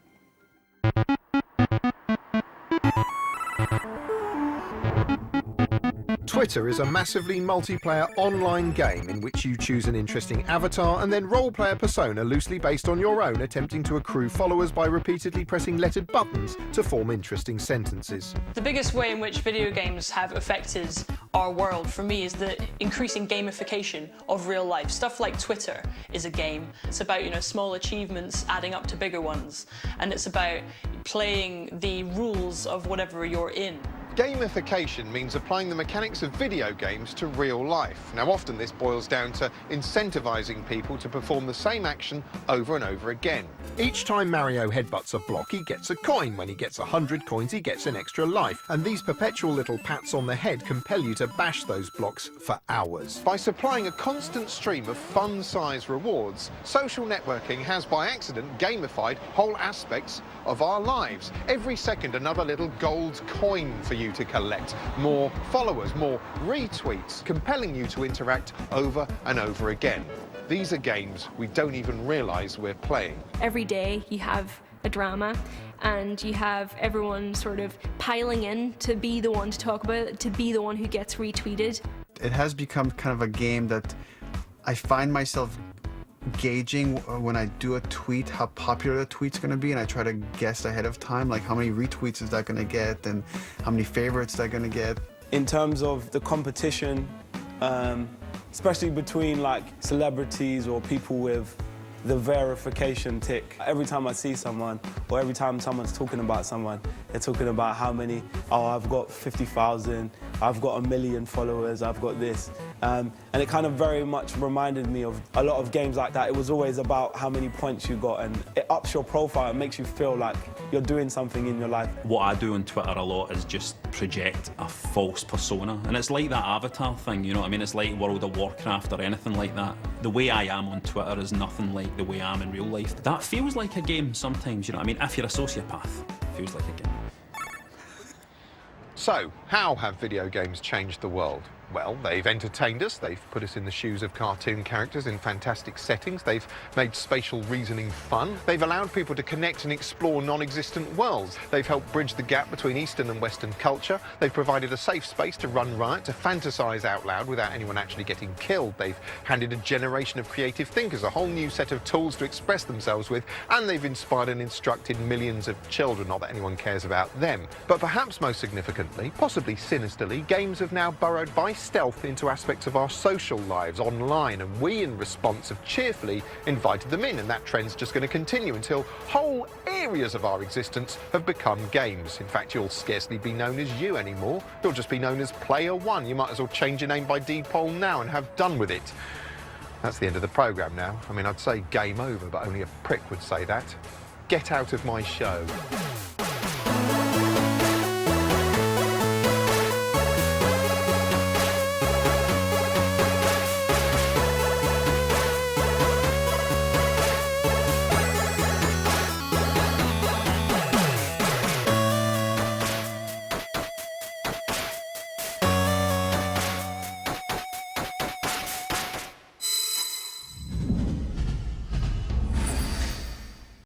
Speaker 1: Twitter is a massively multiplayer online game in which you choose an interesting avatar and then role-play a persona loosely based on your own, attempting to accrue followers by repeatedly pressing lettered buttons to form interesting sentences.
Speaker 11: The biggest way in which video games have affected our world, for me, is the increasing gamification of real life. Stuff like Twitter is a game. It's about, you know, small achievements adding up to bigger ones, and it's about playing the rules of whatever you're in.
Speaker 1: Gamification means applying the mechanics of video games to real life. Now, often this boils down to incentivizing people to perform the same action over and over again.
Speaker 10: Each time Mario headbutts a block, he gets a coin. When he gets 100 coins, he gets an extra life. And these perpetual little pats on the head compel you to bash those blocks for hours.
Speaker 1: By supplying a constant stream of fun-sized rewards, social networking has by accident gamified whole aspects of our lives. Every second, another little gold coin for you to collect. More followers, more retweets, compelling you to interact over and over again. These are games we don't even realise we're playing.
Speaker 2: Every day you have a drama and you have everyone sort of piling in to be the one to talk about it, to be the one who gets retweeted.
Speaker 17: It has become kind of a game that I find myself gauging when I do a tweet how popular the tweet's going to be, and I try to guess ahead of time, like how many retweets is that going to get and how many favorites they're going to get.
Speaker 14: In terms of the competition, especially between like celebrities or people with the verification tick. Every time I see someone, or every time someone's talking about someone, they're talking about how many, oh, I've got 50,000, I've got 1 million followers, I've got this. And it kind of very much reminded me of a lot of games like that. It was always about how many points you got, and it ups your profile and makes you feel like you're doing something in your life.
Speaker 26: What I do on Twitter a lot is just project a false persona. And it's like that Avatar thing, you know what I mean? It's like World of Warcraft or anything like that. The way I am on Twitter is nothing like the way I am in real life. That feels like a game sometimes, you know what I mean? If you're a sociopath, it feels like a game.
Speaker 1: So, how have video games changed the world? Well, they've entertained us, they've put us in the shoes of cartoon characters in fantastic settings, they've made spatial reasoning fun, they've allowed people to connect and explore non-existent worlds, they've helped bridge the gap between Eastern and Western culture, they've provided a safe space to run riot, to fantasise out loud without anyone actually getting killed, they've handed a generation of creative thinkers a whole new set of tools to express themselves with, and they've inspired and instructed millions of children, not that anyone cares about them. But perhaps most significantly, possibly sinisterly, games have now burrowed by stealth into aspects of our social lives online, and we in response have cheerfully invited them in, and that trend's just going to continue until whole areas of our existence have become games. In fact, you'll scarcely be known as you anymore, you'll just be known as Player One. You might as well change your name by deed poll now and have done with it. That's the end of the programme now. I mean, I'd say game over, but only a prick would say that. Get out of my show.